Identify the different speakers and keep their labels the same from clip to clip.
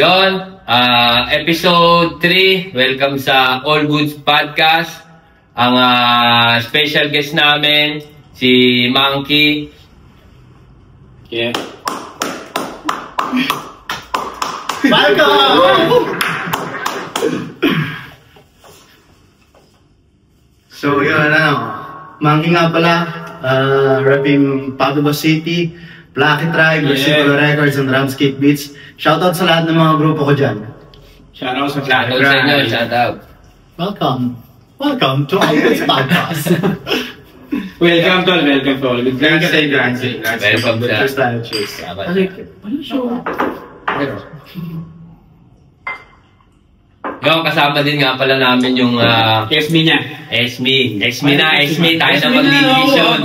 Speaker 1: Yon, episode 3. Welcome sa All Goods Podcast. Ang special guest namin, si Monkey.
Speaker 2: Yeah.
Speaker 3: Welcome! So yun, Monkey nga pala, rapping Padua City, Plucky Tribe, Versiculo Records, and Drumscape Beats. Shoutout sa lahat ng mga grupo ko dyan.
Speaker 2: Shoutout sa
Speaker 1: Inyo, shoutout.
Speaker 3: Welcome to All Goods Podcast.
Speaker 2: Welcome to all. Grand say.
Speaker 1: Welcome sa...
Speaker 3: First time, cheers.
Speaker 1: Yung kasama din nga pala namin yung...
Speaker 2: SME niya.
Speaker 1: SME tayo na mag-division.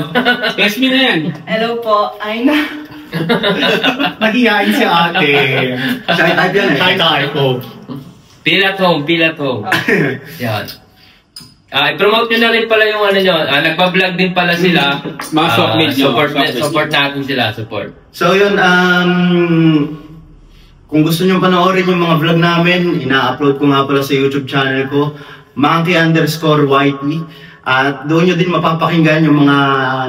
Speaker 2: SME na yan.
Speaker 4: Hello po, Aina.
Speaker 3: Nahihain si ate. Shy type yan eh. Shy type po.
Speaker 1: Feel at home. Yan. I-promote nyo na rin pala yung ano nyo. Nagpa-vlog din pala sila.
Speaker 2: Mga softmate nyo.
Speaker 1: Support natin sila.
Speaker 3: So yun, kung gusto nyo panoorin yung mga vlog namin, ina-upload ko nga pala sa YouTube channel ko, Monkey_YT. At doon nyo din mapapakinggan yung mga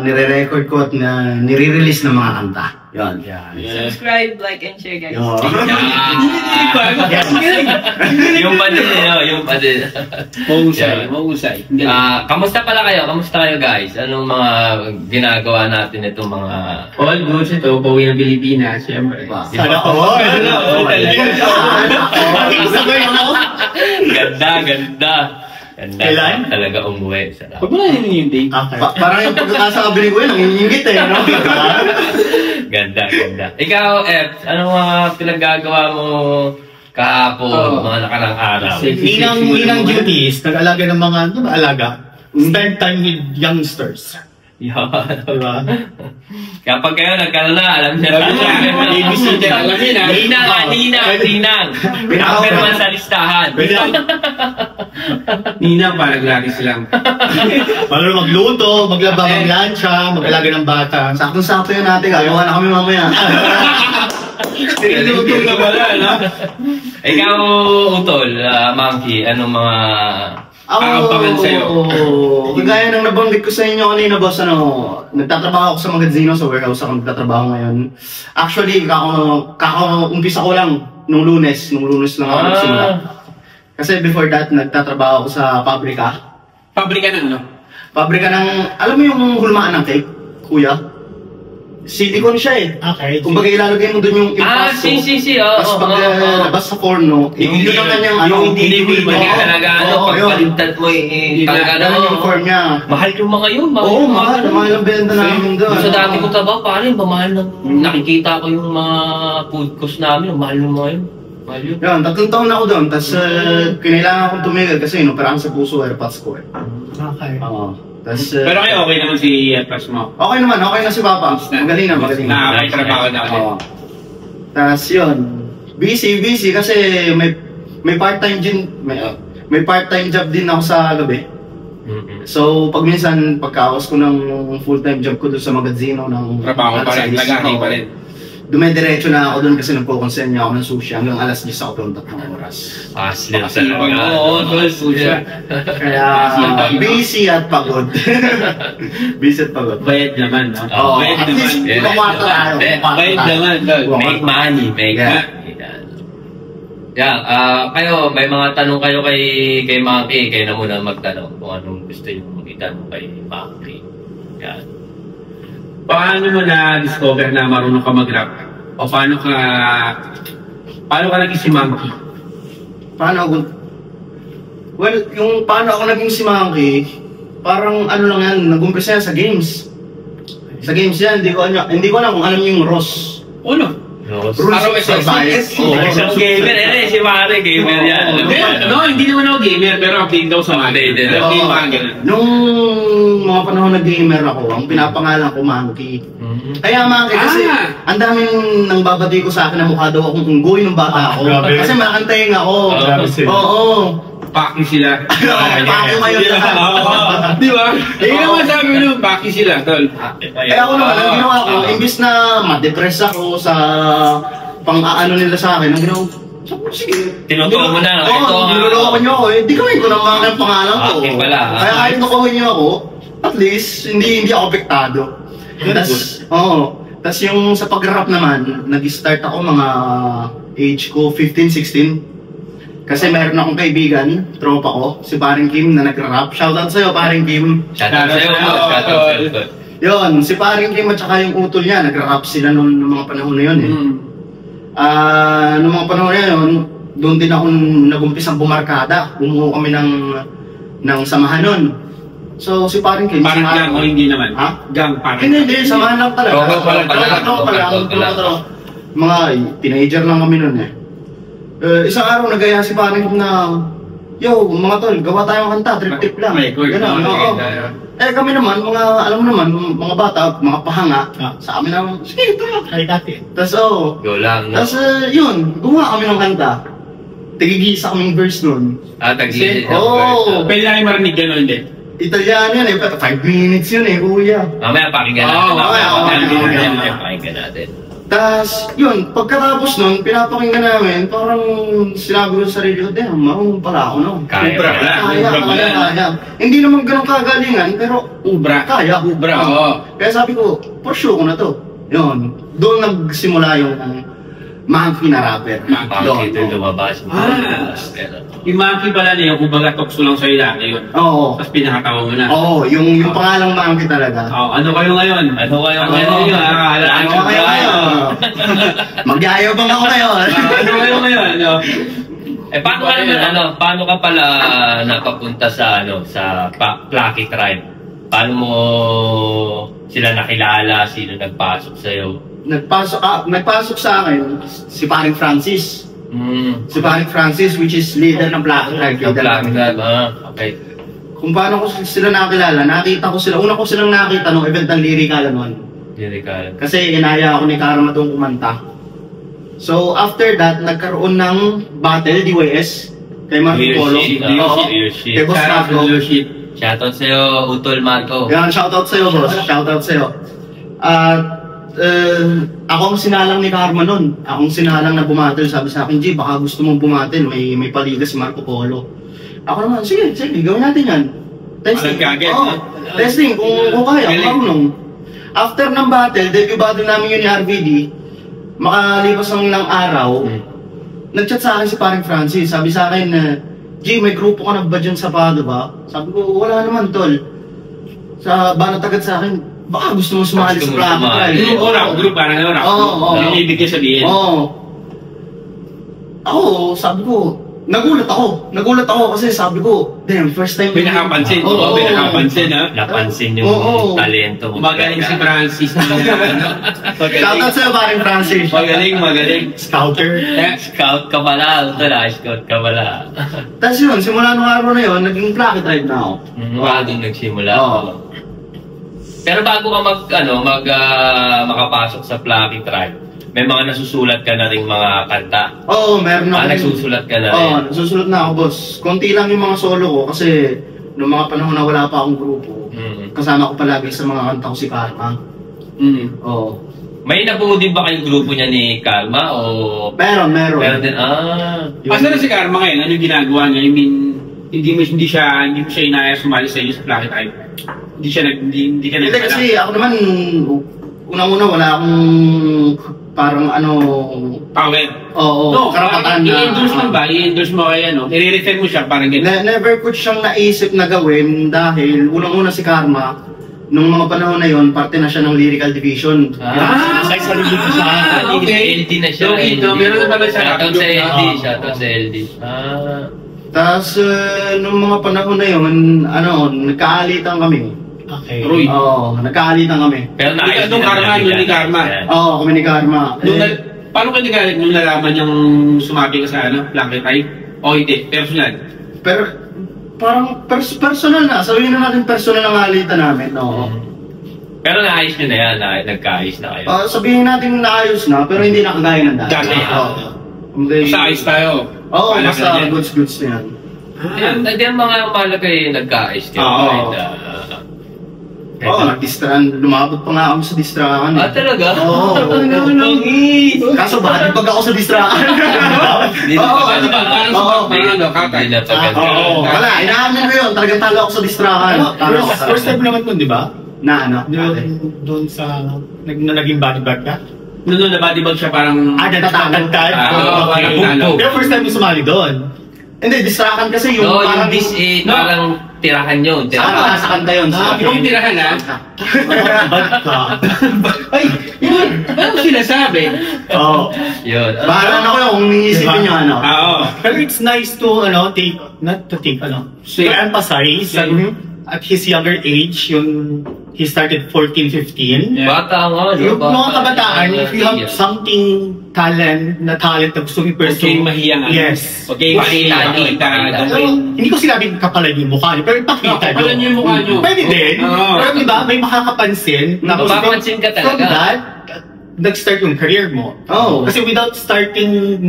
Speaker 3: nire-record ko at nire-release ng mga kanta. Yan.
Speaker 4: Subscribe, like, and share, guys.
Speaker 1: Yung pa din.
Speaker 2: Mahusay.
Speaker 1: Kamusta kayo guys? Anong mga ginagawa natin itong mga...
Speaker 2: All goods ito, pauwi ng Pilipinas, siyempre.
Speaker 3: Sana all!
Speaker 1: Ganda.
Speaker 3: Kailan?
Speaker 1: Talaga umuwi. Sarap.
Speaker 2: Pag wala yun yung date.
Speaker 3: Parang yung pagkakasabili ko yun, ang ingingit eh, no?
Speaker 1: Ganda. Ikaw, F, anong mga pinaggagawa mo kahapon, mga nakarang araw?
Speaker 5: Ninang duties, nag-alaga ng mga, spend time with youngsters.
Speaker 1: Yan.
Speaker 5: Diba?
Speaker 1: Kapag kayo nagkaroon na, alam niya na.
Speaker 2: Babysitter, alam niyo na.
Speaker 1: Ninang. Pinaka-firman sa listahan.
Speaker 2: Ninang, parang gratis lang.
Speaker 5: Paano magluto, maglaba ng lansya, mag-alaga ng bata.
Speaker 3: Saktong-sakto yun natin, gagawa na kami mamaya.
Speaker 2: Tinuluto na pala, no?
Speaker 1: Ikaw, Utol, Monkey, anong mga...
Speaker 2: Aabangan sa'yo.
Speaker 3: Kagaya ng nabanggit ko sa inyo kanina, boss, nagtatrabaho ako sa magazino, sa warehouse ako nagtatrabaho ngayon. Actually, umpisa ko lang nung lunes lang ako nagsimula. Kasi before that, nagtatrabaho ako sa pabrika.
Speaker 2: Pabrika ng ano?
Speaker 3: Pabrika ng, alam mo yung hulmaan ng cake, kuya? Silicone siya eh.
Speaker 5: Okay.
Speaker 3: Kung bagay ilalagay mo dun yung impasto. Tapos pag labas sa porno, yun ang kanyang
Speaker 1: hindi mo talaga pagpalitan mo
Speaker 3: yung form niya.
Speaker 1: Mahal yung mga yun.
Speaker 3: Oo, mahal ang benta namin doon.
Speaker 1: Sa dati ko trabaho, parang mahal ng nakikita ko yung mga food cost namin, mahal yung mga yun.
Speaker 3: Yan, 3 taon na ako doon, tapos kinailangan akong tumigil kasi inoperahan sa puso, airpods ko eh.
Speaker 5: Okay.
Speaker 2: Pero kayo okay naman si Pas mo?
Speaker 3: Okay na si Papa. Magaling na.
Speaker 2: Nakakaitrabaho na ulit.
Speaker 3: Tapos yun, busy kasi may part-time may part-time job din ako sa gabi. So pag minsan pagkaos ko ng full-time job ko doon sa magazino ng
Speaker 2: trabaho pa rin, lagani pa rin.
Speaker 3: Dumidiretso na ako doon kasi nagpo-consent niya ako ng sushi hanggang alas 10 ako doon 3 oras.
Speaker 1: Asli talaga.
Speaker 2: Oo, sushi.
Speaker 3: Kaya busy at pagod.
Speaker 2: Bayad naman, no?
Speaker 3: Oo, at least pamata tayo.
Speaker 2: Bayad naman,
Speaker 1: make money. Kayo, may mga tanong kayo kay Monkey. Kayo na muna magtanong kung anong gusto nyo itanong kay Monkey. Yan.
Speaker 2: Paano mo na-discover na marunong ka mag-rap? O paano ka naging si Monkey?
Speaker 3: Well, yung paano ako naging si Monkey, parang ano lang yan, nag-umpisa yan sa games. Sa games yan, hindi ko alam kung alam yung Ross.
Speaker 2: Ano?
Speaker 3: Rules of Survive.
Speaker 1: Isang gamer, si Mare, gamer yan.
Speaker 2: No, hindi naman ako gamer, pero update daw sa Monkey.
Speaker 3: Nung mga panahon na gamer ako, ang pinapangalan ko Monkey. Kaya Monkey kasi ang daming nang babati ko sa akin na mukha daw akong unggoy nung bata ako. Kasi makantayin ako. Oo.
Speaker 2: Paki sila.
Speaker 3: Paki kayo lahat.
Speaker 2: Di ba? Yung naman sabi mo, paki sila, tol.
Speaker 3: Kaya ako naman, ang ginawa ko, imbis na ma-depress ako sa pang-aano nila sa akin, ang ginawa So, sige.
Speaker 1: Tinuturo mo na, ito
Speaker 3: Oo,
Speaker 1: nga.
Speaker 3: niloloko niyo ako eh. Di kami ko naman ang pangalan ko.
Speaker 1: Okay pala.
Speaker 3: Kaya kahit nakuha niyo ako, at least, hindi ako apektado. Tas yung sa pag-rap naman, nag-start ako mga age ko 15, 16. Kasi mayroon akong kaibigan, tropa ko, si Paring Kim na nag-rap. Shoutout sa'yo, Paring Kim.
Speaker 1: Shoutout sa'yo. Shoutout sa'yo.
Speaker 3: Yun, si Paring Kim at saka yung utol niya, nag-rap sila noong mga panahon na yun eh. Noong mga panahon na yun, doon din ako nag-umpisang bumarkada. Bumuo kami ng samahan nun. So, si Paring Kim...
Speaker 2: Parang gang o hindi naman?
Speaker 3: Ha?
Speaker 2: Gang, parang...
Speaker 3: Hindi, samahan lang talaga.
Speaker 1: Tropa pala.
Speaker 3: Mga teenager lang kami nun eh. Isang araw nagaya si Paring Kim na, yo, mga tol, gawa tayong kanta, trip-trip lang. Ganun, oo. Kami naman, mga, alam mo naman, mga bata, mga pahanga, sa amin naman, sige, ito lang.
Speaker 5: Kahit dati.
Speaker 3: Tapos,
Speaker 1: Go lang, no?
Speaker 3: Tapos, yun, gumawa kami ng kanta. Tigigisa kaming verse nun.
Speaker 1: Tag-isip.
Speaker 3: Oo.
Speaker 2: Pwede lang yung marinig gano'n din.
Speaker 3: Italiano yan eh, 5 minutes yun eh, kuya.
Speaker 1: Mamaya pakinggan natin. Pakinggan natin.
Speaker 3: Tapos, yun, pagkatapos nun, pinapakinggan namin, parang sinabi ko sa sarili ko, damn, marunong pala ako, no? Kaya. Hindi naman ganun kagalingan, pero kaya. Kaya sabi ko, pursue ko na to. Yun, doon nagsimula yung monkey na rapper.
Speaker 1: Monkey ito lumabas.
Speaker 2: Yung monkey pala niya, kumbaga tokso lang sa'yo dati yun.
Speaker 3: Oo.
Speaker 2: Tapos pinakatawa mo na.
Speaker 3: Oo, yung pangalang monkey talaga.
Speaker 2: Ano kayo ngayon?
Speaker 1: Ano kayo ngayon?
Speaker 3: Magyayabang ako ngayon.
Speaker 2: Ano kayo ngayon?
Speaker 1: Paano ka pala napapunta sa Plucky Tribe? Paano mo sila nakilala? Sino nagpasok sa'yo?
Speaker 3: Nagpasok sa akin si Paring Francis. Si Paring Francis, which is leader ng Plucky Tribe.
Speaker 1: Okay.
Speaker 3: Kung paano ko sila nakilala, nakita ko sila. Una ko silang nakita nung event ng Lyrical noon.
Speaker 1: Lyrical.
Speaker 3: Kasi inaya ako ni Karma doon kumanta. So after that, nagkaroon ng battle, DYS, kay Marco Polo. Kay Boss Marco.
Speaker 1: Shoutout sa'yo, Utol Marco.
Speaker 3: Yan, shoutout sa'yo, boss. Shoutout sa'yo. Ako ang sinalang ni Karma nun. Akong sinalang na bumatel. Sabi sa akin, G, baka gusto mong bumatel. May paliga si Marco Polo. Ako naman, sige, gawin natin yan. Testing. Testing, kung kaya, marunong. After ng battle, debut battle namin yun ni RVD, makalipas ng ilang araw, nag-chat sa akin si Paring Francis. Sabi sa akin, G, may grupo ka na ba dyan sa Padua? Sabi ko, wala naman, tol. Banat agad sa akin, baka gusto mo sumali sa Plucky.
Speaker 2: Group, parang rap. Oo. Yung ibig sabihin.
Speaker 3: Oo. Ako, sabi ko, nagulat ako kasi sabi ko, damn, first time.
Speaker 2: Pinakapansin. Pinakapansin, ha?
Speaker 1: Napansin yung talento mo.
Speaker 2: Magaling si Francis.
Speaker 3: Shoutout sa'yo, Paring Francis.
Speaker 2: Magaling.
Speaker 5: Scouter.
Speaker 1: Scout ka pala. Scout ka pala.
Speaker 3: Tapos yun, simula nung araw na yun, naging Plucky Tribe na ako.
Speaker 1: Doon nagsimula.
Speaker 3: Oo.
Speaker 1: Pero bago ka makapasok sa Plucky Tribe, may mga nasusulat ka na ring mga kanta.
Speaker 3: Oo, meron ako.
Speaker 1: Nagsusulat ka na rin.
Speaker 3: Oo, nagsusulat na ako, boss. Konti lang yung mga solo ko kasi noong mga panahon na wala pa akong grupo, kasama ko palagi sa mga kanta ko si Karma. Oo.
Speaker 1: May nabuo din ba kayong grupo niya ni Karma o...
Speaker 3: Meron.
Speaker 1: Meron din,
Speaker 2: Asa na si Karma ngayon? Anong ginagawa niya? I mean, hindi siya inaya sumali sa inyo sa Plucky Tribe. Hindi ka
Speaker 3: Hindi kasi ako naman, unang-una wala akong parang
Speaker 2: power.
Speaker 3: Oo, karapatan na.
Speaker 2: I-endorse mo ba? I-endorse mo kaya, i-refer mo siya parang gano'n.
Speaker 3: Never ko siyang naisip na gawin dahil unang-una si Karma, nung mga panahon na yon, parte na siya ng Lyrical Division.
Speaker 5: Sa sarili ko siya.
Speaker 1: LD na siya.
Speaker 2: Meron na pala siya.
Speaker 1: Shoutout sa LD.
Speaker 3: Tapos, nung mga panahon na yon, nagkaalitan kami.
Speaker 5: Okay.
Speaker 2: Roy.
Speaker 3: Oo, nagkaalitan kami.
Speaker 1: Pero naayos
Speaker 2: nung Karma, yun ni Karma.
Speaker 3: Oo, kami ni Karma.
Speaker 2: Paano ka nagalit nung nalaman niyang sumabi ka sa Plucky Tribe? O hindi, personal?
Speaker 3: Pero, parang personal na. Sabihin na natin personal ang alitan namin. Oo.
Speaker 1: Pero naayos nyo na yan. Nagkaayos na kayo.
Speaker 3: Sabihin natin naayos na, pero hindi na kagaya ng dati.
Speaker 2: Basta ayos tayo.
Speaker 3: Oo, basta goods na yan.
Speaker 1: Hindi ang mga malagay nagkaayos kayo.
Speaker 3: Oo, nag-distrahan. Lumabot pa nga ako sa distrahan.
Speaker 1: Ah, talaga?
Speaker 3: Oo. Kaso bad pag ako sa distrahan.
Speaker 1: Hindi
Speaker 3: Oo,
Speaker 1: pa
Speaker 2: Di ba? Parang
Speaker 3: Oo.
Speaker 2: sa ano, kakay.
Speaker 1: Hindi na paganda.
Speaker 3: Oo, wala. Inaamin ko yun. Talagang talo ako sa distrahan. Talo ako sa...
Speaker 5: First time naman nun, di ba?
Speaker 3: Na ano?
Speaker 5: Doon sa, naging bodyguard ka?
Speaker 2: Noon na bodybag siya parang...
Speaker 5: Natatangkad?
Speaker 2: Oo,
Speaker 5: Okay.
Speaker 2: parang
Speaker 5: Pero first time mo sumali doon.
Speaker 3: Hindi, distrahan kasi yung
Speaker 1: No,
Speaker 3: parang...
Speaker 1: yung this parang tirahan yun.
Speaker 3: Ah, sa kanta yun.
Speaker 2: Yung tirahan ha?
Speaker 5: Bad ka.
Speaker 2: Ay, yun! Ano sinasabi?
Speaker 5: Oo.
Speaker 1: Yun.
Speaker 3: Bahala na ko yun kung iisipin nyo ano.
Speaker 2: Oo.
Speaker 5: Pero it's nice to, to emphasize that at his younger age, he started 14, 15.
Speaker 2: Yeah.
Speaker 1: Bata nga, no?
Speaker 5: Yung mga
Speaker 1: Bata.
Speaker 5: kabataan, if you have
Speaker 1: Yeah.
Speaker 5: something talent na gusto mo
Speaker 2: Huwag kayong mahiya nga.
Speaker 5: Yes.
Speaker 2: Huwag kayong mahiya.
Speaker 5: Pero, hindi ko sinabing kapalan yung mukha niyo, pero ipakita niyo.
Speaker 2: Kapalan niyo yung mukha niyo.
Speaker 5: Pwede din.
Speaker 2: Oo.
Speaker 5: Pero diba, may makakapansin. Tapos
Speaker 1: Mapapansin ka
Speaker 5: From
Speaker 1: talaga.
Speaker 5: that, nag-start yung career mo.
Speaker 3: Oo.
Speaker 5: Kasi without starting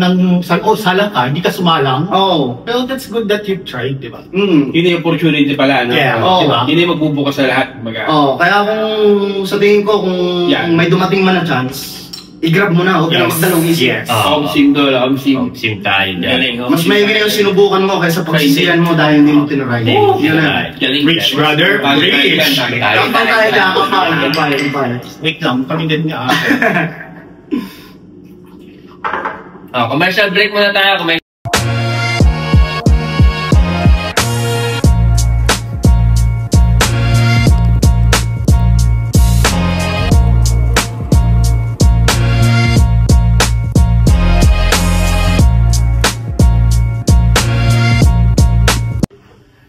Speaker 5: salang ka, hindi ka sumalang.
Speaker 3: Oo.
Speaker 5: Pero that's good that you tried, di ba?
Speaker 3: Mm.
Speaker 2: Yun yung opportunity pala, no?
Speaker 5: Yeah,
Speaker 3: Oo.
Speaker 5: diba?
Speaker 2: Yun yung magbubukas sa lahat.
Speaker 3: Oh, kaya kung sa tingin ko kung
Speaker 2: Yeah.
Speaker 3: may dumating man na chance, i-grab mo na, huwag ka na magdalawang isip.
Speaker 5: Yes.
Speaker 2: Omsing doon, omsing.
Speaker 1: Sim tayo dyan.
Speaker 3: Mas may yung sinubukan mo kaysa pagsisiyan mo dahil hindi mo tinry. Yun na.
Speaker 5: Rich brother, rich.
Speaker 3: Kampal tayo dyan, kampal.
Speaker 5: Wait lang, kami din nga.
Speaker 1: Commercial break muna tayo.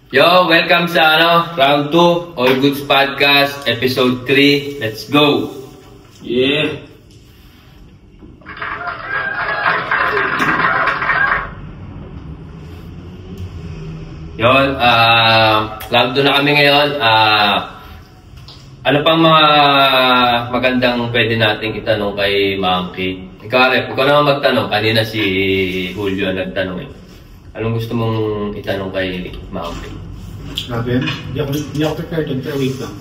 Speaker 1: Yo, welcome sa round 2, All Goods Podcast, episode 3. Let's go!
Speaker 2: Yeah.
Speaker 1: Yon, round 2 na kami ngayon. Ano pang mga magandang pwede nating itanong kay Ma'am Kate? Ikaw naman magtanong. Kanina si Julio nagtanong eh. Anong gusto mong itanong kay Ma'am Kate?
Speaker 5: Grabe, hindi ako prepared dun, pero wait lang.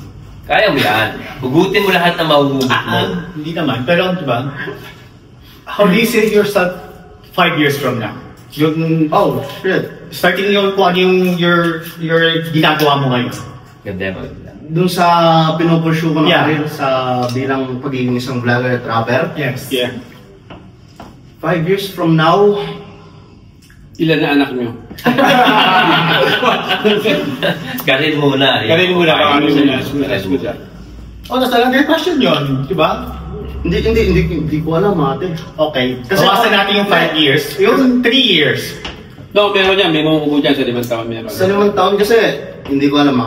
Speaker 1: Kaya mo yan. Hugutin mo lahat na mahuhugot mo.
Speaker 5: Hindi naman, pero di ba? How do you see yourself 5 years from now? Yung,
Speaker 3: Oh, shit.
Speaker 5: starting yung kung ano yung your ginagawa mo ngayon.
Speaker 1: Ganda mo.
Speaker 3: Dun sa pinupursue ko na
Speaker 5: Yeah.
Speaker 3: career sa bilang pagiging isang vlogger at rapper,
Speaker 5: Yes.
Speaker 2: Yeah.
Speaker 3: 5 years from now,
Speaker 2: Ilan na anak nyo?
Speaker 1: Karin muna.
Speaker 2: Karin muna. Karin
Speaker 5: Oh, that's another question yun, di ba?
Speaker 3: hindi ko alam ate.
Speaker 5: Okay.
Speaker 3: Kasi
Speaker 5: Bawasan natin yung 5 years. Yung 3 years.
Speaker 2: No, meron yan. May mamukupo dyan sa 5 taon. Meron.
Speaker 3: Sa 5 taon kasi, hindi ko alam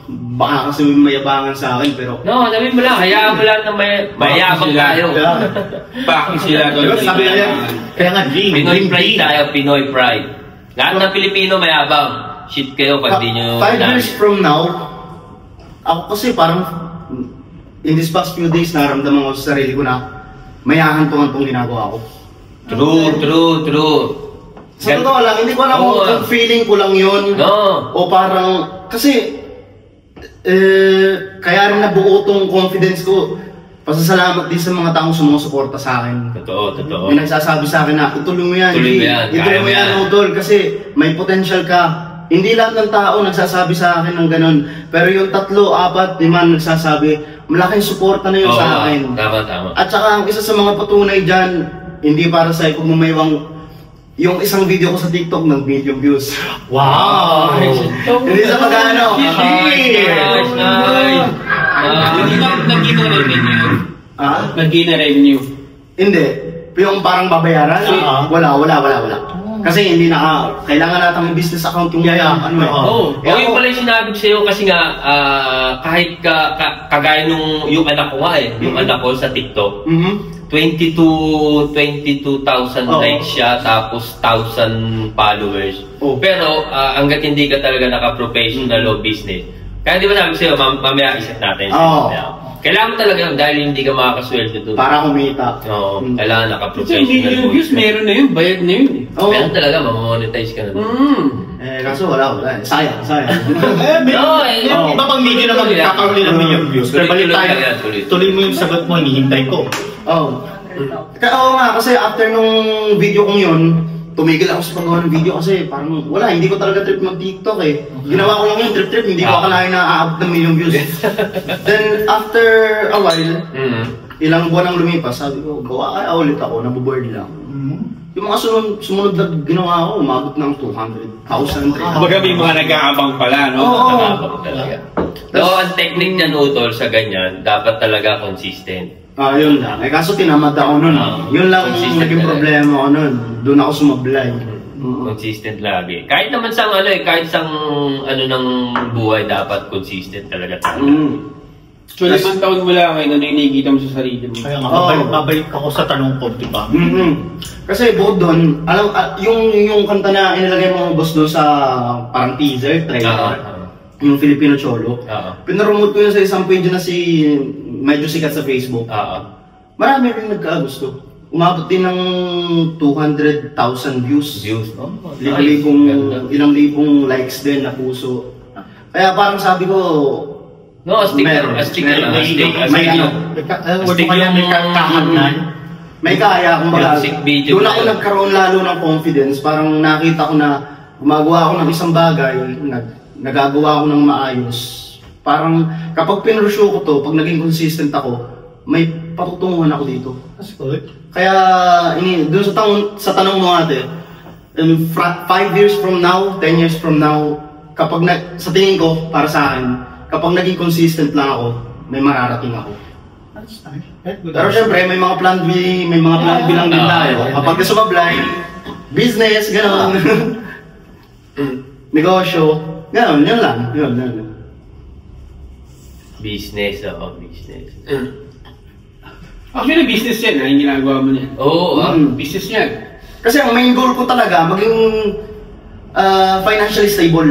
Speaker 3: baka kasi may mayabangan sa akin pero
Speaker 1: No, sabihin mo lang. Hayaan mo lang na mayabang tayo.
Speaker 2: Baki sila doon.
Speaker 5: Diba, sabi nga yan, kaya nga dream.
Speaker 1: Pinoy
Speaker 5: dream
Speaker 1: pride
Speaker 5: big.
Speaker 1: tayo, Pinoy pride. Lahat ng Pilipino mayabang. Shit kayo pag di nyo
Speaker 3: 5 years from now, ako kasi parang in these past few days naramdaman ko sa sarili ko na mayahantungan tong ginagawa ko.
Speaker 1: True.
Speaker 3: Sa totoo lang, hindi ko alam
Speaker 1: Oo,
Speaker 3: kung feeling ko lang yun.
Speaker 1: No.
Speaker 3: O parang, kasi, kaya rin nabuo tong confidence ko. Pasasalamat din sa mga taong sumusuporta sa akin.
Speaker 1: Totoo.
Speaker 3: May nagsasabi sa akin na, ituloy mo yan,
Speaker 1: Tuloy mo
Speaker 3: G.
Speaker 1: yan,
Speaker 3: Ituloy
Speaker 1: kaya
Speaker 3: mo
Speaker 1: mo
Speaker 3: yan,
Speaker 1: yan.
Speaker 3: Udol, kasi may potential ka. Hindi lahat ng tao nagsasabi sa akin ng ganun. Pero yung 3, 4, 5 nagsasabi, malaking suporta na yun sa akin.
Speaker 1: Tama.
Speaker 3: At saka ang isa sa mga patunay dyan, hindi para sa pagmamaywang, yung isang video ko sa TikTok ng million views.
Speaker 5: Wow!
Speaker 3: Hindi sa pag-ano.
Speaker 1: Nice.
Speaker 2: Nag-gina revenue.
Speaker 3: Ha?
Speaker 2: Nag-gina revenue.
Speaker 3: Hindi. Yung parang babayaran? Wala. Kasi hindi kailangan natin may business account yung ano eh.
Speaker 1: Yung pala yung sinabi ko sa'yo kasi nga, kahit kagaya nung yung anak ko nga yung anak ko sa TikTok, 22,000 likes siya, tapos 1,000 followers. Pero hanggat hindi ka talaga naka-professional o business, kaya di ba sabi ko sa'yo, mamaya isip natin. Kailangan mo talaga yun dahil hindi ka makakasweldo doon.
Speaker 3: Para kumita.
Speaker 1: Oo, kailangan
Speaker 2: Kasi
Speaker 1: naka-professional.
Speaker 2: million views, meron na yun. Bayad na yun.
Speaker 1: Meron talaga, mamamonetize ka na doon.
Speaker 3: Kaso Kaso wala. Sayang.
Speaker 5: Iba pang video na magkakaroon din ng million views. Pero balik tayo, tuloy mo yung sagot mo, hinihintay ko.
Speaker 3: Oo nga, kasi after nung video kong yun, tumigil ako sa paggawa ng video kasi parang wala, hindi ko talaga trip mag-TikTok eh. Ginawa ko lang yung trip, hindi ko akalain na aabot ng million views. Then after a while, ilang buwan ang lumipas, sabi ko, gawa kaya ulit ako, nabuboard lang. Yung mga sumunod na ginawa ko, umabot ng 200,000.
Speaker 2: Kumbaga may mga nag-aabang pala, no?
Speaker 3: Oo.
Speaker 1: So, ang technique niyan, Utol, sa ganyan, dapat talaga consistent.
Speaker 3: Yun lang. Kaso tinamad ako nun. Yun lang yung naging problema ko nun. Doon ako sumablay.
Speaker 1: Consistent lagi. Kahit naman sa kahit sa ng buhay, dapat consistent talaga tayo.
Speaker 2: So, 5 taon mo lang ngayon, ano yung nakikita mo sa sarili mo?
Speaker 5: Kaya nga, babalik ako sa tanong ko, di ba?
Speaker 3: Kasi bukod doon, yung kanta na inilagay mo boss doon sa parang teaser, trailer, yung Filipino Cholo, pinaromote ko yun sa isang page na medyo sikat sa Facebook. Marami rin nagkagusto. Umabot din ng 200,000 views. Ilang libong likes din na puso. Kaya parang sabi ko, may kaya, kumbaga, doon ako nagkaroon lalo ng confidence, parang nakita ko na gumagawa ako ng isang bagay, nagagawa ako ng maayos. Parang kapag pinrusyo ko to, pag naging consistent ako, may patutunguhan ako dito.
Speaker 5: That's good.
Speaker 3: Kaya, doon sa tanong mo ate, 5 years from now, 10 years from now, kapag sa tingin ko, para sa akin, kapag naging consistent lang ako, may mararating ako.
Speaker 5: That's nice.
Speaker 3: Pero syempre, may mga plan B lang din tayo. Kapag sumablay, business, gano'n. Negosyo, gano'n, yun lang.
Speaker 1: Business, business.
Speaker 2: Actually, business yan, yung ginagawa mo niyan. Business yan.
Speaker 3: Kasi ang main goal ko talaga, maging financially stable.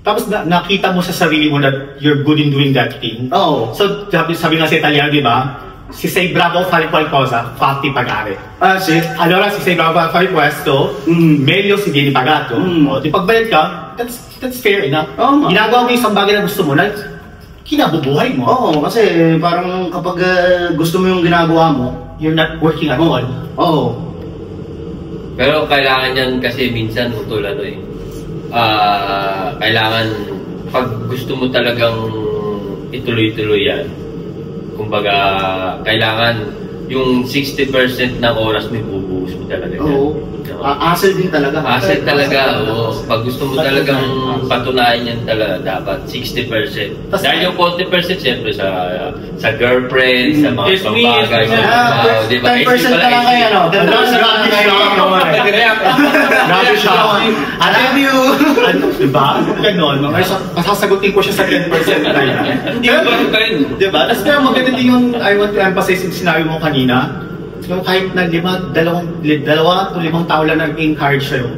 Speaker 5: Tapos nakita mo sa sarili mo that you're good in doing that thing. So, sabi nga sa Italiano, di ba? Si sei bravo a fare qualcosa, fatti pagare.
Speaker 3: Sì.
Speaker 5: Allora, se sei bravo a fare questo, meglio se vieni pagato. Di pagbayad ka, that's fair enough. Ginagawa mo yung isang bagay na gusto mo na kinabubuhay mo.
Speaker 3: Kasi parang kapag gusto mo yung ginagawa mo,
Speaker 5: you're not working at all.
Speaker 1: Pero kailangan yan kasi minsan utol kailangan pag gusto mo talagang ituloy-tuloy yan, kumbaga kailangan yung 60% ng oras mo bubuhos mo talaga yan.
Speaker 3: Asset din talaga.
Speaker 1: Asset talaga, pag gusto mo talagang patunayan yan talaga, dapat 60%. Dahil yung 40% siyempre sa girlfriend, sa mga bagay,
Speaker 3: di ba? 10% ka lang kaya, no? 10%
Speaker 5: Grabe siya.
Speaker 3: I love you!
Speaker 5: Diba? Ganon. Masasagutin ko siya sa 10% na yun.
Speaker 2: Hindi ba rin?
Speaker 5: Diba? Tapos kaya maganda din yung I want to emphasize yung sinabi mo kanina. So, kahit na dalawa o 5 tao lang nag-encourage sa'yo,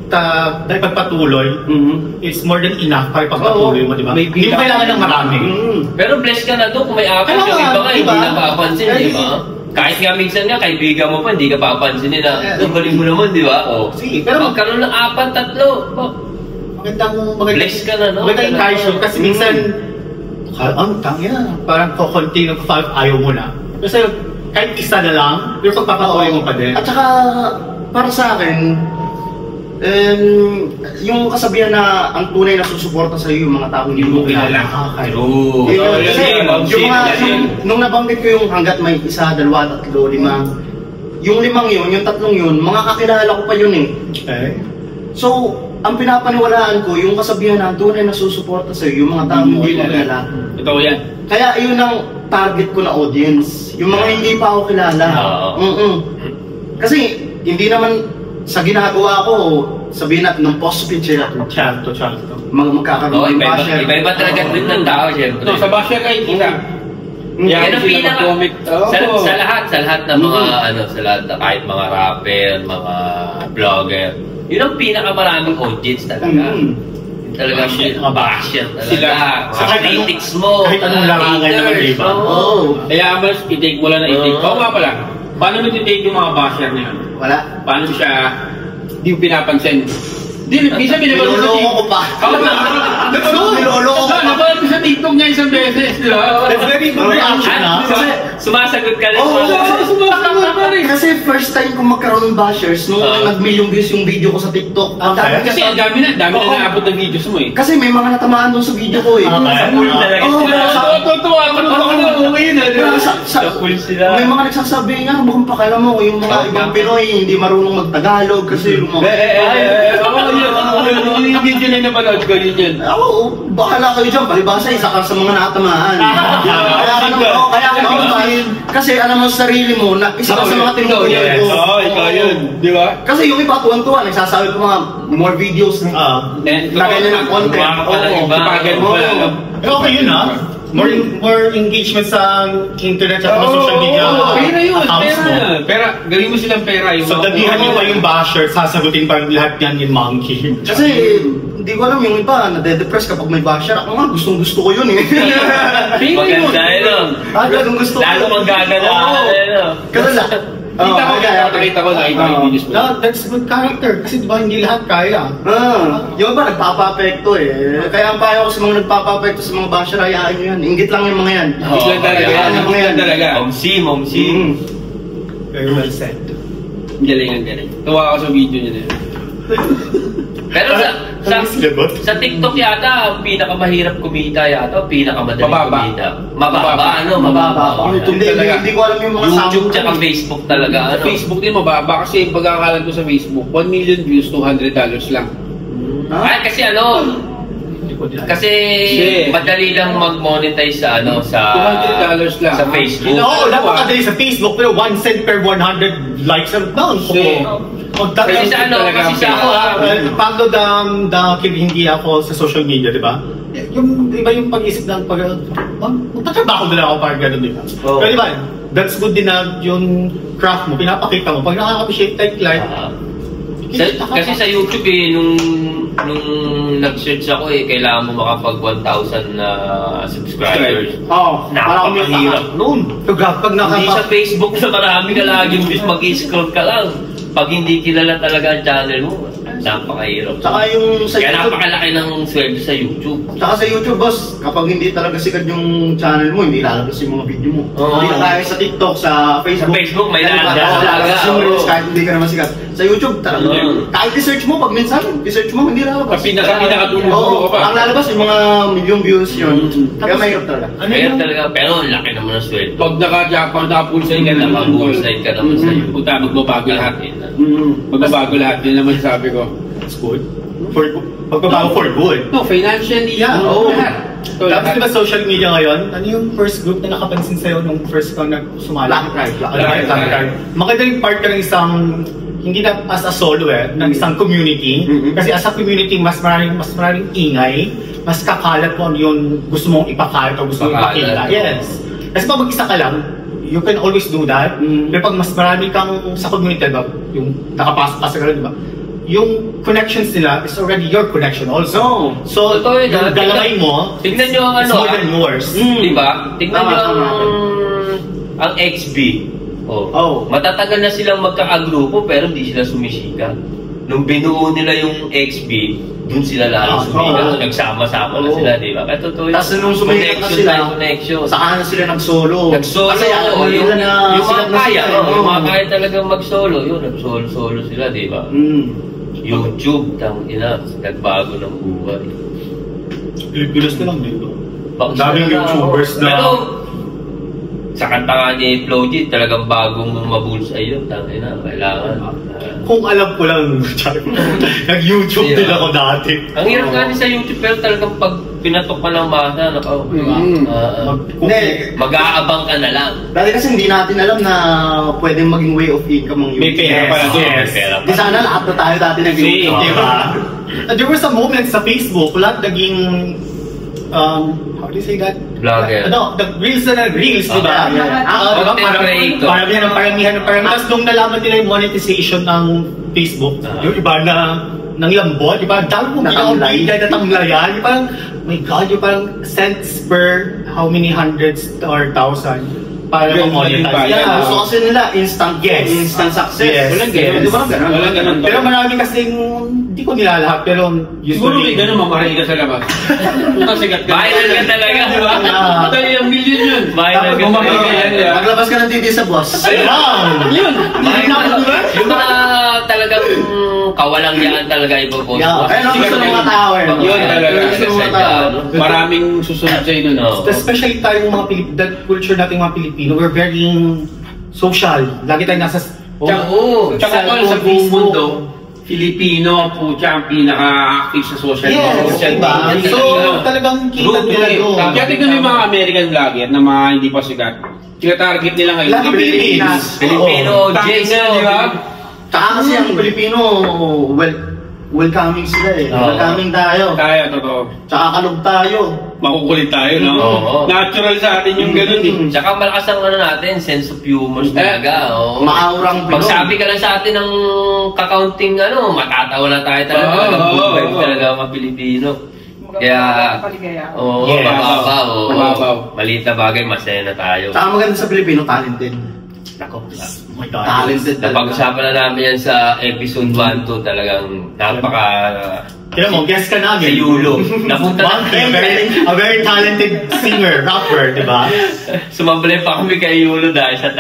Speaker 5: dahil pagpatuloy, it's more than enough para pagpatuloy mo, di ba? Hindi mo kailangan ng marami.
Speaker 1: Pero blessed ka na doon kung may apat yung iba nga, hindi napapansin, di ba? Kahit nga minsan nga, kaibigan mo pa, hindi ka papansinin na, ang galing mo naman, di ba?
Speaker 5: Sige, pero
Speaker 1: magkaroon ng 4, 3, blessed ka na, no?
Speaker 5: Magandang encourage kasi minsan, parang kukunti ng ayaw mo na. Kasi kahit isa na lang, pero pagpapatuloy mo pa din.
Speaker 3: At saka, para sa akin, yung kasabihan na ang tunay na susuporta sa iyo yung mga taong hindi mo kilala. Nung nabanggit ko yung hanggat may 1, 2, 3, 5, yung 5 yun, yung 3 yun, mga kakilala ko pa yun eh. So, ang pinapaniwalaan ko, yung kasabihan na ang tunay na susuporta sa iyo yung mga taong hindi mo kilala.
Speaker 2: Totoo yan.
Speaker 3: Kaya yun ang target ko na audience. Yung mga hindi pa ako kilala. Kasi hindi naman sa ginagawa ko, sabihin natin ng post picture natin.
Speaker 5: Charto.
Speaker 3: Magkakaroon ng basher.
Speaker 1: Iba talaga din ng tao, syempre.
Speaker 2: Sa basher kayo kita.
Speaker 1: Yan ang pinaka, sa lahat ng mga, sa lahat na kahit mga rapper, mga vlogger, yun ang pinakamaraming audience talaga. Talaga mga basher talaga. Sa critics mo.
Speaker 5: Kahit anong larangan naman, diba?
Speaker 2: Kaya mas i-take mo lang na i-take. Oo nga pala. Paano mo i-take yung mga basher niya?
Speaker 3: Wala.
Speaker 2: Paano siya? Hindi mo pinapansin. Minsan pinapanood sa
Speaker 3: Niloloko ko pa. Niloloko ko pa.
Speaker 2: Napanood ko sa TikTok niya isang beses, di ba?
Speaker 5: That's very good reaction, ha?
Speaker 1: Sumasagot ka rin.
Speaker 2: Sumasagot pa rin.
Speaker 3: Kasi first time kong magkaroon ng bashers nung nag-million views yung video ko sa TikTok.
Speaker 2: Kasi ang dami na naabot ng videos mo eh.
Speaker 3: Kasi may mga natamaan doon sa video ko eh.
Speaker 1: Sa pool talaga sila.
Speaker 2: Tuwa ako okay na.
Speaker 1: Sa pool sila.
Speaker 3: May mga nagsasabi nga, mukhang pakialam mo, yung mga ibang Pinoy hindi marunong mag-Tagalog kasi
Speaker 2: Yung video na napanood ko, yun.
Speaker 3: Oo, bahala kayo dyan, palibasa isa ka sa mga natamaan. Kaya ka naman, kasi alam mo sa sarili mo, na isa ka sa mga tinutuloy ko.
Speaker 2: Oo, ikaw yun, di ba?
Speaker 3: Kasi yung iba tuwan-tuwa, nagsasabi ko mga more videos. Lagay na ng content.
Speaker 2: Kapagan mo lang.
Speaker 5: Okay yun, ha? More engagement sa internet at social media
Speaker 2: Pera yun,
Speaker 5: accounts mo.
Speaker 2: pera. Gawin mo silang pera.
Speaker 5: So, dadihan nyo pa yung basher, sasagutin pa lahat yan yung monkey.
Speaker 3: Kasi, hindi ko alam yung iba, nade-depress kapag may basher. Ako nga, gustong-gusto ko yun eh.
Speaker 1: Maganda yun.
Speaker 3: Ganun gusto ko.
Speaker 1: Lalo kang gagana.
Speaker 3: Kasi
Speaker 2: Nakita ko yung videos mo.
Speaker 5: That's good character. Kasi diba hindi lahat kaya.
Speaker 3: Yung iba nagpapapekto eh. Kaya ang payo ko sa mga nagpapapekto sa mga basher, hayaan nyo yan. Inggit lang yung mga yan.
Speaker 2: Inggit lang talaga.
Speaker 1: Momsi.
Speaker 5: Very well said.
Speaker 2: Galing. Tuwa ako sa video niya din.
Speaker 1: Pero sa TikTok yata, ang pinakamahirap kumita yata, pinakamadaling kumita. Mababa.
Speaker 3: Hindi ko alam yung mga
Speaker 1: YouTube tsaka Facebook talaga.
Speaker 2: Sa Facebook din mababa kasi pagkakalan ko sa Facebook, 1 million views, $200 lang.
Speaker 1: Ay, kasi madali lang mag-monetize sa
Speaker 2: $200 lang.
Speaker 1: sa Facebook.
Speaker 5: Oo, napakadali sa Facebook, pero 1 cent per 100 likes ang down.
Speaker 1: Kasi sa ako
Speaker 5: Pagod hindi ako sa social media, di ba? Yung iba yung pag-isip ng magtatrabaho na lang ako para gano'n, di ba? Pero di ba, that's good din na yung craft mo, pinapakita mo. Pag nakaka-appreciate like,
Speaker 1: kasi sa YouTube nung nag-search ako kailangan mo makapag 1,000 subscribers. Napakahirap nun. Hindi sa Facebook na marami ka laging mag-scroll ka lang. Pag hindi kilala talaga ang channel mo, napakahirap.
Speaker 3: Saka yung sa
Speaker 1: Kaya
Speaker 3: YouTube,
Speaker 1: napakalaki ng sweldo sa YouTube.
Speaker 3: saka sa YouTube, boss, kapag hindi talaga sikat yung channel mo, hindi lalabas yung mga video mo. Hindi na tayo sa TikTok, sa Facebook.
Speaker 1: Sa Facebook, may
Speaker 3: lalabas yung reels kahit hindi ka naman sikat. Sa YouTube, talaga. Kahit i-search mo, pag minsan, i-search mo, hindi lalabas.
Speaker 2: Pinakatulong ko pa.
Speaker 3: Ang lalabas yung mga million views yun. Kaya mahirap talaga.
Speaker 1: Mahirap talaga, pero laki naman ang sweldo.
Speaker 2: Pag naka-pulsay ka naman,
Speaker 1: Naka-pulsay ka naman sa YouTube.
Speaker 2: Puta, magbabago lahat. Magbabago lahat. Yun naman sabi ko.
Speaker 5: that's good. Pagbabago for good.
Speaker 2: No, financially. Lahat.
Speaker 5: Tapos diba social media ngayon, ano yung first group na nakapansin sa'yo nung first kang sumali?
Speaker 3: Black Pride.
Speaker 5: Maganda yung part ka ng isang, hindi na as a solo ng isang community. Kasi as a community, mas maraming ingay, mas kakalat mo yung gusto mong ipakalat o gusto mong ipakita. Yes. Kasi pag mag-isa ka lang, you can always do that. Pero pag mas marami kang sa community, diba, yung nakapasok ka sa gano'n, diba? Yung connections nila is already your connection also. So, yung galaway mo,
Speaker 1: tignan nyo ang
Speaker 5: it's more than yours.
Speaker 1: Diba? Tignan nyo ang XB. Matatagal na silang magkakagrupo pero hindi sila sumisika. Nung binuo nila yung XB, dun sila lalo sumika. Nagsama-sama na sila, diba? Kaya totoo
Speaker 3: tapos nung sumika na sila, saka na sila nag-solo.
Speaker 1: Kasi yung mga kaya talagang mag-solo, yun, nag-solo sila, diba? YouTube, nagbago ng buhay.
Speaker 5: Pilipinas na lang dito.
Speaker 1: Daming
Speaker 5: YouTubers na...
Speaker 1: Pero, sa kanta nga ni Flo G, talagang bagong mabulsay yun. Kailangan.
Speaker 5: Kung alam ko lang, nag-YouTube din ako dati.
Speaker 1: Ang hirap nga sa YouTube, pero talagang pag pinatok ka ng masa, mag-aabang ka na lang.
Speaker 3: Dati kasi hindi natin alam na pwedeng maging way of income ang YouTube.
Speaker 5: May pera pala doon.
Speaker 3: Di sana lahat na tayo dati nag-YouTube.
Speaker 5: Diba? There were some moments sa Facebook, lahat naging how do you say that?
Speaker 1: Vlogger.
Speaker 5: The reels na nag-reels, diba? Paramihan. Tapos nung nalaman nila yung monetization ng Facebook, yung iba na ng lambot, diba? Dami mo natamlayan. Parang, my God, yung parang cents per how many hundreds or thousand. para
Speaker 2: Ganun
Speaker 5: monetize.
Speaker 2: ba?
Speaker 3: Yeah, gusto kasi nila instant instant success.
Speaker 5: Yes.
Speaker 2: Walang ganun.
Speaker 3: Di ba ganun?
Speaker 2: Walang ganun.
Speaker 5: Pero marami kasing, hindi ko nilalahat, pero
Speaker 2: Siguro may ganun, mamaray ka sa labas. Puta sigat ka.
Speaker 1: Viral ka talaga, di ba?
Speaker 2: Puta yung million yun.
Speaker 1: Viral ka
Speaker 2: Bumaki
Speaker 1: talaga.
Speaker 2: ka yan, di ba?
Speaker 3: Maglabas ka ng titi sa boss.
Speaker 5: wow!
Speaker 2: Yun.
Speaker 1: Yung mga talagang kawalang yan talaga ipopost
Speaker 3: Yeah,
Speaker 1: mo.
Speaker 3: ayun ang gusto ng mga tao eh.
Speaker 2: Yun talaga.
Speaker 3: Gusto ng mga tao.
Speaker 2: Maraming susunod sa'yo nun.
Speaker 1: No.
Speaker 5: Especially tayong mga that culture nating mga Pilipino, we're very social. Lagi tayo nasa
Speaker 2: Tsaka tol, sa buong mundo, Filipino po siya ang pinaka-active sa social media.
Speaker 5: Yes, diba? So, talagang kita nila doon.
Speaker 2: Kaya tignan mo yung mga American vlogger na mga hindi pa sikat. Tinatarget nila ngayon.
Speaker 5: Lagi Pilipinas.
Speaker 1: Filipino,
Speaker 2: Tangin
Speaker 1: Jason,
Speaker 2: na, di ba?
Speaker 3: Tsaka kasi ang Pilipino, welcoming sila eh.
Speaker 1: Oo.
Speaker 3: Welcoming tayo.
Speaker 2: Tayo, totoo.
Speaker 3: Tsaka kalog tayo.
Speaker 2: Makukulit tayo, no?
Speaker 1: Oo.
Speaker 2: Natural sa atin yung ganun eh.
Speaker 1: Tsaka malakas ang ano natin, sense of humor talaga. Oh.
Speaker 3: Maaurang Pinoy.
Speaker 1: Magsabi ka lang sa atin ng kakaunting ano, matatawa na tayo talaga.
Speaker 2: Oo,
Speaker 1: Good vibe
Speaker 2: oo.
Speaker 1: talaga ang mga Pilipino. Kaya, oo,
Speaker 5: Yes.
Speaker 1: mababaw. oo.
Speaker 2: Mababaw.
Speaker 1: Maliit na bagay, masaya na tayo.
Speaker 3: Tsaka maganda sa Pilipino, talented.
Speaker 1: Nako,
Speaker 5: Oh my God.
Speaker 3: Talented talaga.
Speaker 1: napag-usapan na namin yan sa episode 1 to talagang napaka...
Speaker 5: Kaya mo, guess ka
Speaker 1: Sa
Speaker 5: namin.
Speaker 1: Yulo. Napunta
Speaker 5: Monkey,
Speaker 1: na
Speaker 5: a very talented singer, rapper, di ba?
Speaker 1: Sumabay pa kami kay Yulo dahil sa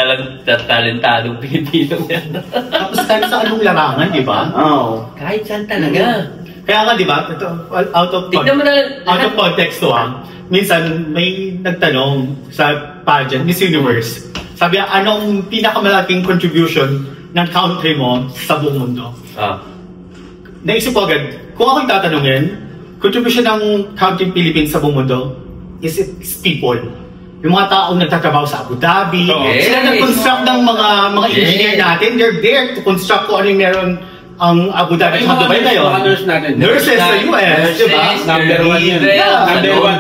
Speaker 1: talentadong Pilipino yan.
Speaker 5: Tapos tayo sa anong larangan, di ba?
Speaker 3: Oo.
Speaker 1: Kahit saan talaga.
Speaker 5: Kaya nga, di ba? Ito, out of
Speaker 1: Tignan mo na.
Speaker 5: out of context to minsan may nagtanong sa pageant, Miss Universe. Sabi niya, anong pinakamalaking contribution ng country mo sa buong mundo?
Speaker 1: Ah.
Speaker 5: Naisip ko agad, kung ako'y tatanungin, contribution ng country Philippines sa buong mundo is it's people. Yung mga taong nagtatrabaho sa Abu Dhabi,
Speaker 1: Yes.
Speaker 5: sila nag-construct ng mga engineer
Speaker 1: Yes.
Speaker 5: natin, they're there to construct kung ano yung meron ang Abu Dhabi sa Dubai ngayon.
Speaker 2: Mga nurse natin.
Speaker 5: Nurses sa US, di ba?
Speaker 2: Number one yun.
Speaker 5: Yeah.
Speaker 2: Number one.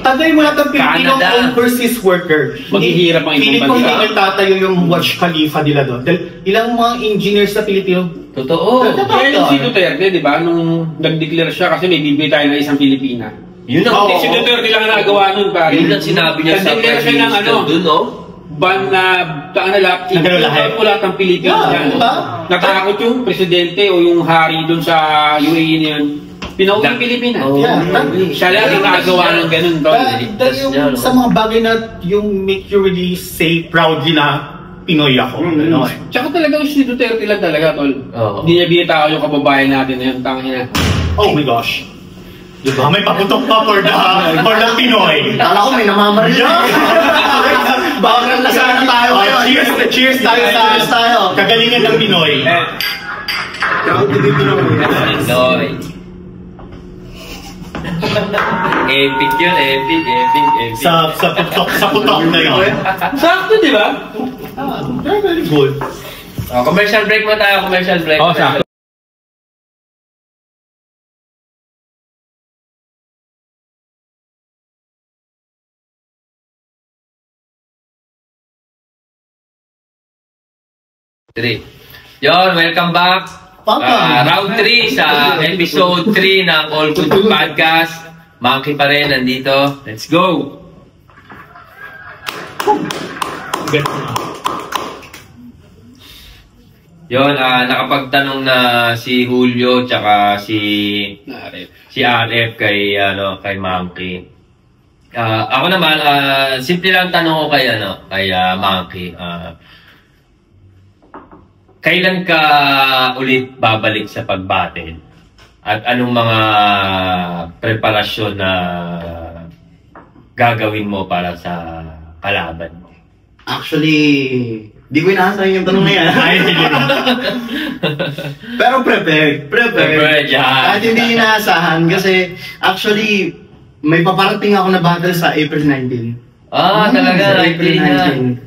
Speaker 5: Tagay mo lahat ng Pilipino
Speaker 1: Canada.
Speaker 5: overseas worker.
Speaker 2: Maghihirap ang ibang
Speaker 5: Feeling ko
Speaker 2: bansa.
Speaker 5: hindi nagtatayo yung Watch Khalifa nila doon. Dahil ilang mga engineers na Pilipino,
Speaker 1: Totoo.
Speaker 2: Kaya yung si Duterte, di ba, nung nag-declare siya kasi may bibigay tayo ng isang Pilipina.
Speaker 1: Yun ang
Speaker 5: Oo.
Speaker 2: Si Duterte lang ang nagawa nun, pare.
Speaker 1: Yun ang sinabi niya sa
Speaker 2: Nag-declare siya ng ano,
Speaker 1: dun, no?
Speaker 2: ban na lahat,
Speaker 5: Nagano lahat?
Speaker 2: po lahat ng Pilipinas
Speaker 5: Yeah,
Speaker 2: yan.
Speaker 5: diba?
Speaker 2: Natakot yung presidente o yung hari dun sa UAE na yun. Pinauwi yung Pilipinas.
Speaker 1: Oo.
Speaker 5: Yeah.
Speaker 2: Siya lang ang nakagawa ng ganun, tol.
Speaker 5: dahil yung sa mga bagay na yung make you really say proudly na Pinoy ako. Ano eh.
Speaker 2: Tsaka talaga si Duterte lang talaga, tol.
Speaker 1: Oo.
Speaker 2: Hindi niya binitao yung kababayan natin na yun, tangina.
Speaker 5: Oh my gosh. Diba? May paputok pa for the Pinoy.
Speaker 3: Kala ko may namamaril. Bakit na sana tayo ngayon?
Speaker 5: Cheers tayo
Speaker 3: Cheers tayo.
Speaker 5: kagalingan ng Pinoy.
Speaker 1: Pinoy. Epic yun, epic.
Speaker 5: Sa putok na yun.
Speaker 2: Sakto, di ba?
Speaker 5: Very, very good.
Speaker 1: Commercial break mo tayo, commercial break.
Speaker 2: Oo, sakto.
Speaker 1: Three. Yon, welcome back. Round 3 sa episode 3 ng All Good Podcast. Monkey pa rin nandito. Let's go! Yon, nakapagtanong na si Julio tsaka si RF kay Monkey. Ako naman, simple lang tanong ko kay Monkey. Kailan ka ulit babalik sa pag-battle? At anong mga preparasyon na gagawin mo para sa kalaban mo?
Speaker 3: Actually, di ko inaasahan yung tanong na yan. Pero prepared.
Speaker 1: Prepared, yan.
Speaker 3: Kahit hindi inaasahan kasi actually, may paparating ako na battle sa April 19.
Speaker 1: Talaga,
Speaker 3: Sa April 19.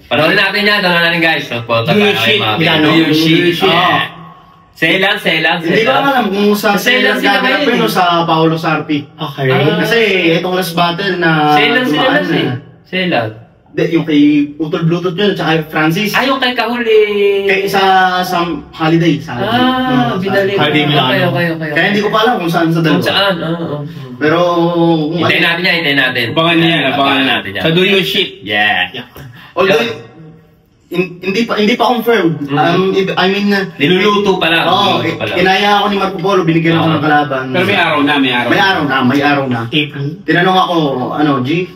Speaker 1: Panoorin natin yan, natin guys. Punta tayo kay Mami.
Speaker 5: Milano.
Speaker 1: Yushi.
Speaker 3: Oo.
Speaker 1: Selan.
Speaker 3: Hindi ko alam kung sa
Speaker 1: Selan sila
Speaker 3: gaganapin
Speaker 1: ngayon
Speaker 3: o sa Paolo Sarpi.
Speaker 5: Okay.
Speaker 3: Kasi itong last battle na
Speaker 1: Selan sila
Speaker 3: dumaan
Speaker 1: kasi. Selan.
Speaker 3: Yung kay Utol Bluetooth yun, tsaka Francis.
Speaker 1: Yung kay Kahuli.
Speaker 3: Kay sa holiday.
Speaker 1: Binalik.
Speaker 5: Holiday Milano.
Speaker 1: Okay.
Speaker 3: Kaya hindi ko pa alam kung saan sa dalawa.
Speaker 1: Kung saan,
Speaker 3: Pero kung
Speaker 1: hintayin natin yan, hintayin natin.
Speaker 2: Abangan natin yan. Sa Do Your Shit.
Speaker 1: Yeah.
Speaker 3: Although, hindi pa confirmed. I mean,
Speaker 1: niluluto pa lang.
Speaker 3: Inaya ako ni Marco Polo, binigyan ako ng kalaban.
Speaker 2: Pero may araw na.
Speaker 3: May araw na. Tinanong ako, G,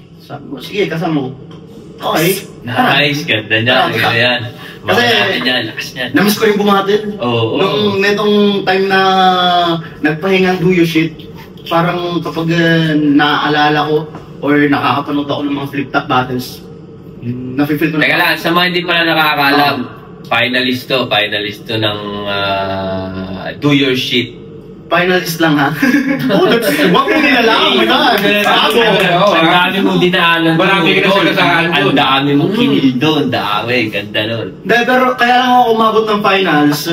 Speaker 3: sige, kasama mo. Okay.
Speaker 1: Nice, ganda niya. Yan.
Speaker 3: Kasi,
Speaker 1: lakas niya.
Speaker 3: namiss ko yung bumatin. Nung netong time na nagpahinga Do Your Shit, parang kapag naaalala ko or nakakapanood ako ng mga flip-top battles, nafe-feel ko na.
Speaker 1: Teka lang, sa mga hindi pala nakakaalam, finalist to ng Do Your Shit.
Speaker 3: Finalist lang ha.
Speaker 5: Huwag mo nilalang.
Speaker 1: Ang dami mong dinaanan.
Speaker 2: Marami ka na sa kasaan doon.
Speaker 1: Ang dami mong kinil doon. Dami, ganda nun.
Speaker 3: Pero kaya lang ako umabot ng finals.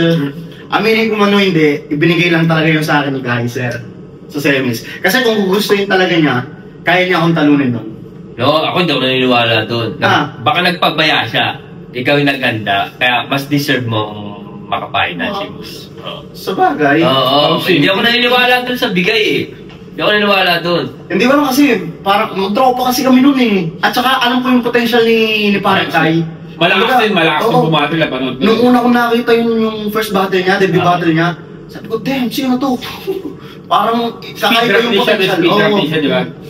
Speaker 3: Aminin ko man o hindi, ibinigay lang talaga yung sa akin ni Kaiser sa semis. Kasi kung gustuin talaga niya, kaya niya akong talunin doon.
Speaker 1: No, ako hindi ako naniniwala doon. Baka nagpabaya siya. Ikaw yung naganda. Kaya mas deserve mong makapahinan si Gus.
Speaker 3: Sabagay.
Speaker 1: Hindi ako naniniwala doon sa bigay eh. Hindi ako naniniwala doon.
Speaker 3: Hindi ko lang kasi, parang mag-tropa kasi kami noon eh. At saka alam ko yung potential ni Parang Kai.
Speaker 2: Malakas din bumatil na panood.
Speaker 3: Nung una ko nakita yung first battle niya, debut battle niya, sabi ko, damn, sino to? Parang kakaiba yung potential.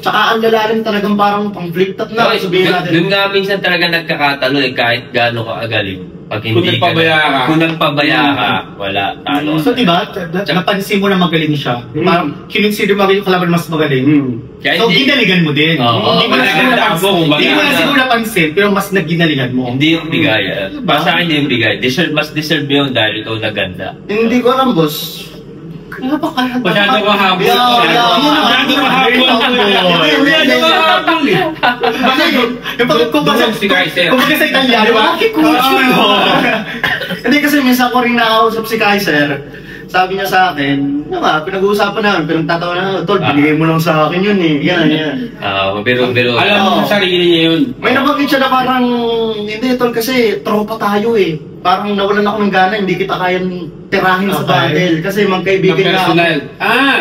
Speaker 3: Tsaka ang lalalim talagang parang pang flip top na.
Speaker 1: Doon nga minsan talaga nagkakatalo eh, kahit gaano ka agaling.
Speaker 2: Kung nagpabaya ka, wala, talo.
Speaker 5: So diba, napansin mo na magaling siya. Parang kinonsider mo yung kalaban mas magaling. So ginaligan mo din. Hindi mo na siguro napansin, pero mas nagginaligan mo.
Speaker 1: Hindi yung bigay. Para sa akin hindi yung bigay. Mas deserve mo yun dahil ikaw naganda.
Speaker 3: Hindi ko alam, boss.
Speaker 2: Masyado mahabol. Masyado mahabol eh.
Speaker 5: Kumbaga sa Italiano,
Speaker 3: hindi kasi minsan ko rin nakausap si Kaiser. Sabi niya sa akin, pinag-uusapan namin, pero nagtatawa na, tol, binigay mo lang sa akin yun eh. Yan.
Speaker 1: Pero
Speaker 2: alam mo sarili niya yun.
Speaker 3: May nabanggit siya na parang, hindi tol kasi tropa tayo eh. Parang nawalan ako ng gana, hindi kita kayang tirahin sa battle. Kasi magkaibigan na ako.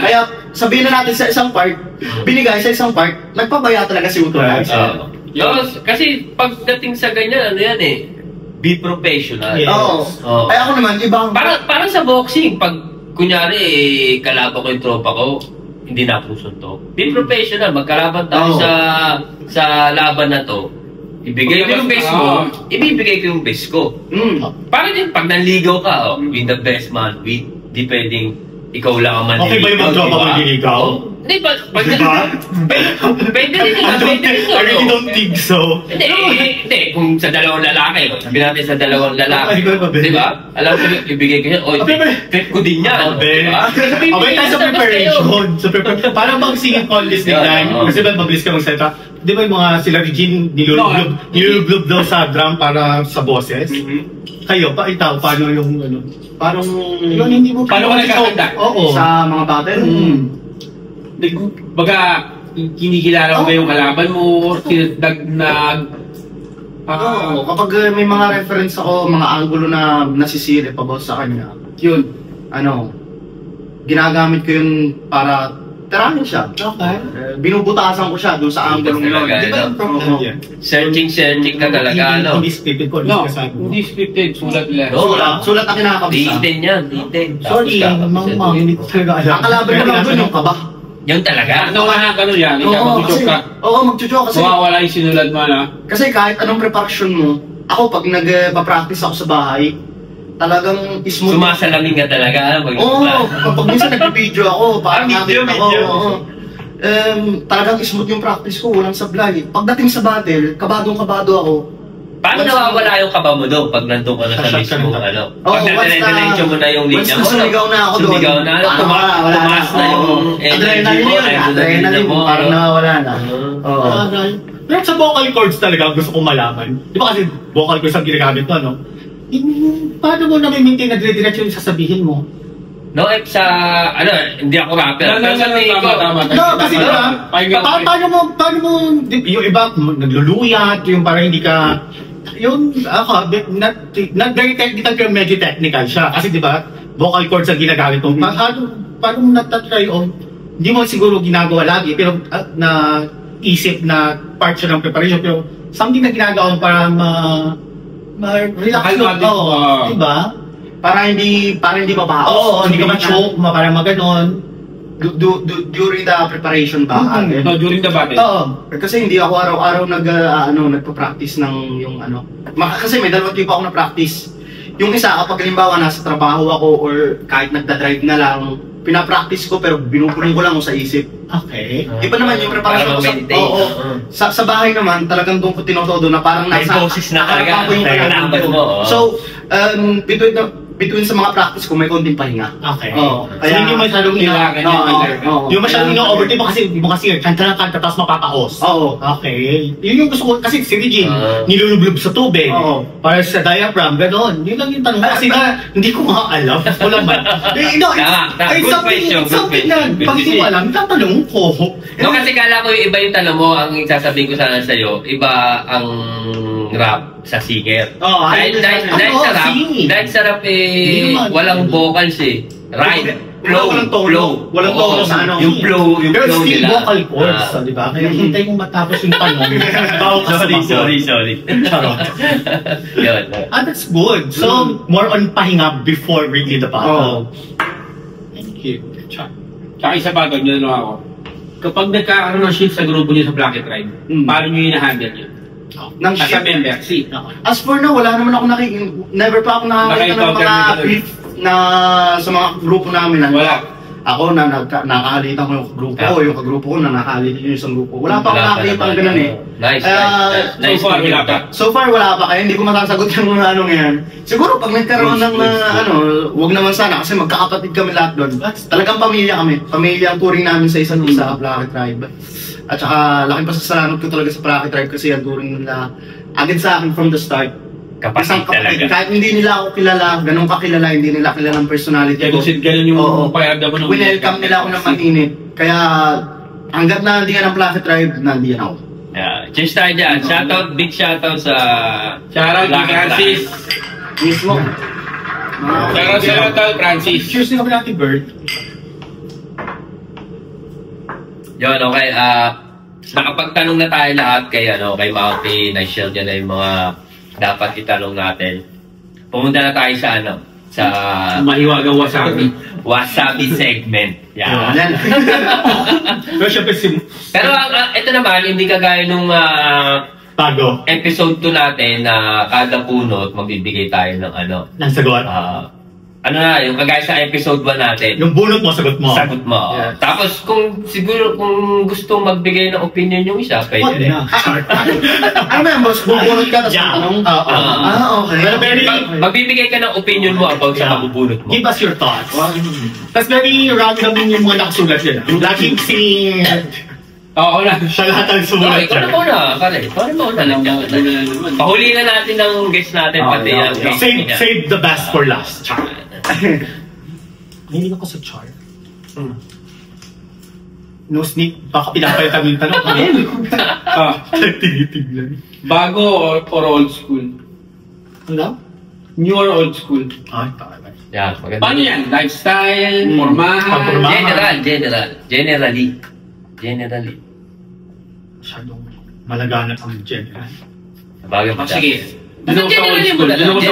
Speaker 3: Kaya sabihin na natin sa isang part, binigay sa isang part, nagpabaya talaga si Utol Kaiser.
Speaker 1: Kasi pagdating sa ganyan, ano yan eh, be professional.
Speaker 3: Ay ako naman, ibang...
Speaker 1: Parang sa boxing, pag kunyari kalaban ko yung tropa ko, hindi na ako suntok. Be professional, magkalaban tayo sa laban na to. Ibigay ko yung best mo, ibibigay ko yung best ko. Parang din, pag nanligaw ka, win the best man, di pwedeng ikaw lang ang manligaw.
Speaker 5: Okay ba yung magtropa ko niligaw?
Speaker 1: Hindi, pwede rin yun.
Speaker 5: I really don't think so.
Speaker 1: Hindi, kung sa dalawang lalaki, sabi natin sa dalawang lalaki, di ba? Alam ko, ibigay ko yan, fit ko din yan.
Speaker 5: Okay, tayo sa preparation. Parang bang singing contest nila, kasi ba mabilis ka magsalita? Di ba yung mga sila Regine nilulublob daw sa drum para sa boses? Kayo, ikaw, paano yung ano? Parang... hindi mo...
Speaker 2: Paano ka nagkakanta?
Speaker 5: Oo.
Speaker 3: Sa mga battle?
Speaker 2: Baga, kinikilala mo ba yung kalaban mo?
Speaker 3: Kapag may mga reference ako, mga angulo na nasisiri pa ba sa kanya, yun, ginagamit ko yun para tirahin siya.
Speaker 5: Okay.
Speaker 3: Binubutasan ko siya doon sa angulo yun.
Speaker 1: Di ba yung problem yan? Searching ka talaga, ano?
Speaker 5: Hindi scripted ko.
Speaker 2: Hindi scripted. Sulat nila.
Speaker 3: Sulat ang kinakabisa.
Speaker 1: Detail yan, detail.
Speaker 5: Sorry, hindi ko talaga alam.
Speaker 3: Ang kalaban ko lang doon yung kaba.
Speaker 1: Yung talaga?
Speaker 2: Ganun yan. Magchuchok ka.
Speaker 3: Oo, magchuchok kasi.
Speaker 2: Mawawala yung sinulad mo, na.
Speaker 3: Kasi kahit anong preparation mo, ako pag nagpa-practice ako sa bahay, talagang smooth.
Speaker 1: Sumasalamin ka talaga.
Speaker 3: Kapag minsan nag-video ako, parang nakita ako. Talagang smooth yung practice ko, walang sablay. Pagdating sa battle, kabadong-kabado ako.
Speaker 1: Paano nawawala yung kaba mo doon pag nandun ka na sa mismo? Pag nadiretso mo na yung linya mo,
Speaker 3: sumigaw na ako doon.
Speaker 1: Sumigaw na, tumaas na yung energy mo, adrenaline mo.
Speaker 3: Parang nawawala na.
Speaker 5: Pero sa vocal cords talaga gusto ko malaman. Di ba kasi vocal cords ang ginagamit ko, ano? Paano mo na-maintain na dire-diretso yung sasabihin mo?
Speaker 1: No, sa, hindi ako rapper. Pero sa tingin ko,
Speaker 2: tama.
Speaker 5: No, kasi diba, paano mo, yung iba, nagluluyat, yung parang hindi ka, yung, not very technical, pero medyo technical siya. Kasi diba, vocal cords ang ginagamit mo. Paano mo natatry, hindi mo siguro ginagawa lagi, pero isip na part siya ng preparation, pero something na ginagawa mo para ma-relax mo. Diba?
Speaker 3: Para hindi mabaho.
Speaker 5: Oo, hindi ka ma-choke, para maganon.
Speaker 3: During the preparation ba?
Speaker 2: No, during the battle.
Speaker 5: Oo.
Speaker 3: Kasi hindi ako araw-araw nagpa-practice ng yung kasi may dalawang tipo ako na practice. Yung isa, kapag halimbawa nasa trabaho ako or kahit nagda-drive na lang, pinapractice ko pero binukulong ko lang sa isip.
Speaker 5: Okay.
Speaker 3: Iba naman yung preparation ko sa bahay naman, talagang doon ko tinotodo na parang
Speaker 1: may boses na talaga.
Speaker 3: So, between sa mga practice ko, may konting pahinga.
Speaker 5: Okay.
Speaker 3: Kaya
Speaker 5: hindi masyadong hindi masyadong ino-overtime kasi kanta ng kanta tapos mapapahos. Okay. Yun yung gusto ko kasi si Regine, nilulublob sa tubig. Para sa diaphragm, gano'n. Yun lang yung tanong ko kasi hindi ko nga alam. Wala man. Something na pag hindi mo alam, tatanong ko.
Speaker 1: No, kasi kala ko yung iba yung tanong mo, ang sasabihin ko sana sa'yo, iba ang rap sa singer. Dahil sa rap walang vocals
Speaker 3: Right.
Speaker 1: Walang flow.
Speaker 3: Walang tono sa
Speaker 1: Yung flow
Speaker 5: pero still
Speaker 1: nila.
Speaker 5: vocal cords, di ba? Kaya hintay kong matapos yung tanong.
Speaker 1: Sorry.
Speaker 5: Charot.
Speaker 1: Yun.
Speaker 5: That's good. So, more on pahinga before really the battle. Thank you.
Speaker 2: Tsaka isa pa doon, yun ako. Kapag nagkakaroon ng shift sa grupo niyo sa Black Tribe, paano niyo hina-handle yun? As a member,
Speaker 3: As for now, wala naman ako never pa ako nakakita ng mga brief na sa mga grupo namin.
Speaker 2: Wala.
Speaker 3: Ako na nakakalitan ko yung grupo ko, yung kagrupo ko na nakakalitan yung isang grupo. Wala pa ako nakakita ng ganun eh.
Speaker 1: Nice.
Speaker 2: So far, wala pa.
Speaker 3: So far, wala pa. Kaya hindi ko matasagot yung mga ngayon. Siguro pag nagkaroon ng wag naman sana kasi magkakapatid kami lahat doon. Talagang pamilya kami. Pamilya ang turing namin sa isa't isa, Black Tribe. At saka, laking pasasalamat ko talaga sa Black Tribe kasi ang turing nila agad sa akin from the start.
Speaker 1: Kapatid talaga.
Speaker 3: Kahit hindi nila ako kilala, ganun kakilala, hindi nila kilala ang personality ko.
Speaker 2: Ganun yung payarda mo.
Speaker 3: Welcome nila ako ng mainit. Kaya, hanggat nandiyan ang Black Tribe, nandiyan ako.
Speaker 1: Yeah. Cheers tayo dyan. Big shoutout sa
Speaker 2: Shoutout kay Francis.
Speaker 3: Mismo.
Speaker 2: Shoutout Francis.
Speaker 5: Cheers din kami natin, Bert.
Speaker 1: Yun, okay. Nakapagtanong na tayo lahat kay Mounty, Nigel, yan ay yung mga dapat itanong natin. Pumunta na tayo sa
Speaker 2: Mahiwagang wasabi.
Speaker 1: Wasabi segment. Yan. Pero ito naman, hindi kagaya nung
Speaker 5: Bago.
Speaker 1: episode 2 natin na kada punot magbibigay tayo ng
Speaker 5: Nang sagot.
Speaker 1: yung kagaya sa episode 1 natin.
Speaker 5: Yung bunot mo, sagot mo.
Speaker 1: Sagot mo.
Speaker 3: Yeah.
Speaker 1: Tapos kung gustong magbigay ng opinion yung isa, pwede rin.
Speaker 3: Ano ba yung boss? Bubunot ka, tapos tanong? Okay.
Speaker 5: Pero very,
Speaker 1: Magbibigay ka ng opinion mo about sa pabubunot mo.
Speaker 5: give us your thoughts. Tapos very random din yung mga nakasulat yun. Laging si...
Speaker 2: Oo na.
Speaker 5: Siya lahat ang sumulat
Speaker 1: Ikaw na muna, pare. Ikaw na muna. Pahuli na natin ng guest natin, pati yan.
Speaker 5: Save the best for last. Char. Hindi ako sa char. No sneak. Baka pinapalit kami yung tanong. Tinitignan.
Speaker 2: Bago or old school?
Speaker 5: Ano?
Speaker 2: New or old school?
Speaker 5: Ay, pakala.
Speaker 1: Yan, maganda.
Speaker 2: Paano yan? Lifestyle? Formahan?
Speaker 1: Generally.
Speaker 5: Masyadong malaganap ang general.
Speaker 1: Bagay mo siya.
Speaker 2: Sige. Doon ako sa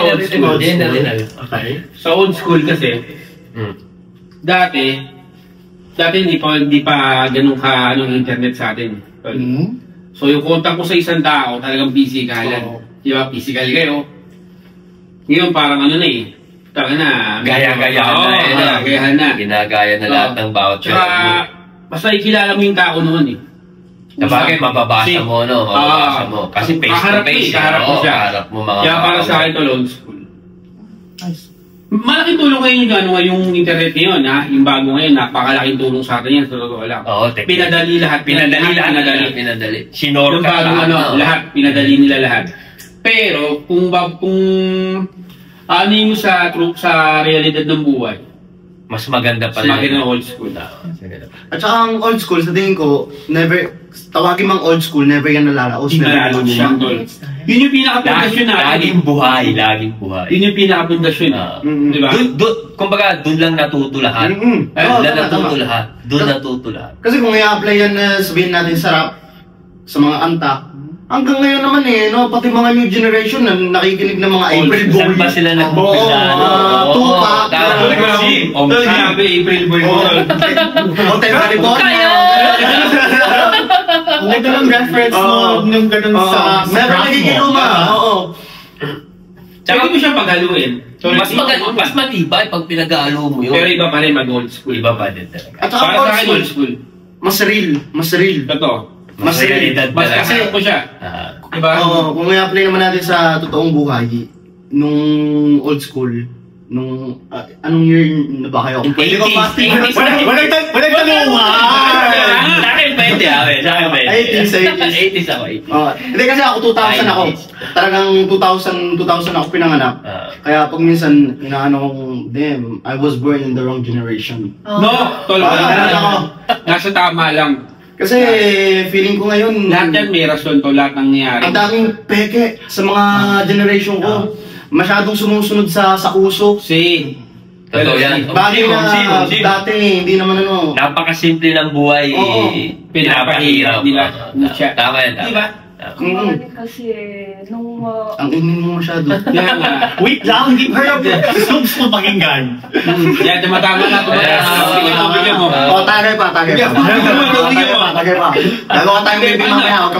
Speaker 2: old school.
Speaker 1: General.
Speaker 5: Okay.
Speaker 2: Sa old school kasi, dati hindi pa ganun ka internet sa atin. So yung contact ko sa isang tao, talagang physikalan. Di ba? Physical kayo. Ngayon parang Taka na.
Speaker 1: Gaya-gayahan na. Ginagaya na lahat ng bawat
Speaker 2: tsaka, basta ikilala mo yung tao noon eh.
Speaker 1: Sabagay, mababasa mo, mababasa mo. Kasi face-to-face, kaharap mo mga...
Speaker 2: Kaya para sa akin ito, old school.
Speaker 5: Nice.
Speaker 2: Malaking tulong ngayon yung internet ngayon, ha? Yung bago ngayon, napakalaking tulong sa atin yan, sa totoo lang.
Speaker 1: Oo,
Speaker 2: pinadali lahat.
Speaker 1: Pinadali. Sinorkat
Speaker 2: lahat. Pinadali nila lahat. Pero, kung ano mo sa realidad ng buhay,
Speaker 1: Mas maganda pa rin.
Speaker 2: Mas maganda old school.
Speaker 3: At saka ang old school, sa tingin ko, tawagin mang old school, never yan nalalaos.
Speaker 2: Hindi nalalaos siya. Yun yung pinaka-pundasyon natin.
Speaker 1: Laging buhay.
Speaker 2: Yun yung pinaka-pundasyon. Diba?
Speaker 1: Kumbaga, doon lang natuto lahat. Doon natuto lahat.
Speaker 3: Kasi kung i-apply yan na sabihin natin sa rap, sa mga anta, hanggang ngayon naman no, pati mga new generation na nakikinig ng mga April Boy.
Speaker 1: Saan ba sila nagpupisa?
Speaker 3: Tupac.
Speaker 2: Grabe, April Boy.
Speaker 3: Hotel California.
Speaker 5: Ang ganda ng reference mo, nung ganun sa
Speaker 3: Never nagigiluma.
Speaker 2: Tsaka mo siya paghaluin.
Speaker 1: Mas matibay pag pinag-aalo mo yun.
Speaker 2: Pero iba pa rin mag-old school.
Speaker 1: Iba pa din talaga.
Speaker 3: At saka old school. Mas real.
Speaker 2: Totoo.
Speaker 3: Mas realidad
Speaker 2: mas kasi ko siya. Diba?
Speaker 3: Oo, kung i-apply naman natin sa totoong buhay, nung old school, nung, anong year na ba kayo? Kung pwede ko
Speaker 5: Walang tanungan!
Speaker 1: Sa akin pwede, sa akin pwede. 80s ako, 80s.
Speaker 3: Hindi kasi ako 2000 ako. Talagang 2000 ako pinanganak. Kaya pag minsan, inaano kong, damn, I was born in the wrong generation.
Speaker 2: No, tol. Nasa tama lang.
Speaker 3: Kasi feeling ko ngayon,
Speaker 2: lahat yan may rason to, lahat ng nangyari.
Speaker 3: Ang daming peke sa mga generation ko. Masyadong sumusunod sa uso.
Speaker 2: Same.
Speaker 1: Totoo yan.
Speaker 3: Bagay na dati, hindi naman
Speaker 1: napakasimple ng buhay.
Speaker 2: Pinapahirap nila.
Speaker 1: Tama yan.
Speaker 2: Diba?
Speaker 4: Kasi nung...
Speaker 3: Ang inin mo masyado.
Speaker 5: Wait lang, hindi pa gusto mo pakinggan.
Speaker 2: Yan, tama na. Bigyan mo.
Speaker 3: Tagay pa. Gagawa tayong baby mamaya.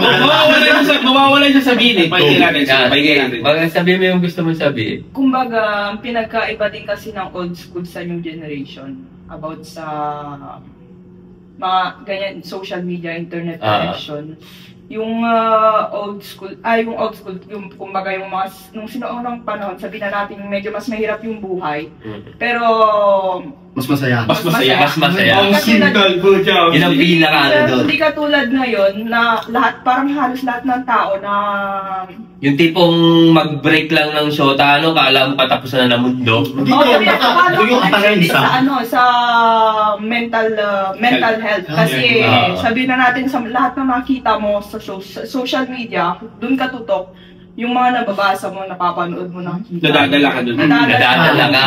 Speaker 2: Mawawala siya sabihin eh. Paigay natin.
Speaker 1: Bakit sabihin mo yung gusto mong sabihin?
Speaker 4: Kumbaga, pinagkaiba din kasi ng old school sa new generation about sa mga ganyan social media, internet connection. Yung old school, yung kumbaga yung mga, nung sinuunang panahon, sabihin na natin medyo mas mahirap yung buhay. Pero
Speaker 3: mas masaya.
Speaker 1: Mas masaya.
Speaker 2: Ang simple po siya.
Speaker 1: Yun ang pinaka doon.
Speaker 4: Hindi katulad ngayon na parang halos lahat ng tao na...
Speaker 1: Yung tipong mag-break lang ng shota, kala mo katapusan na ng mundo.
Speaker 4: Sa mental health. Kasi sabihin na natin sa lahat na nakita mo sa social media, dun ka tutok. Yung mga nababasa mo, napapanood mo ng kita.
Speaker 2: Nadadala ka dun.
Speaker 1: Nadadala ka.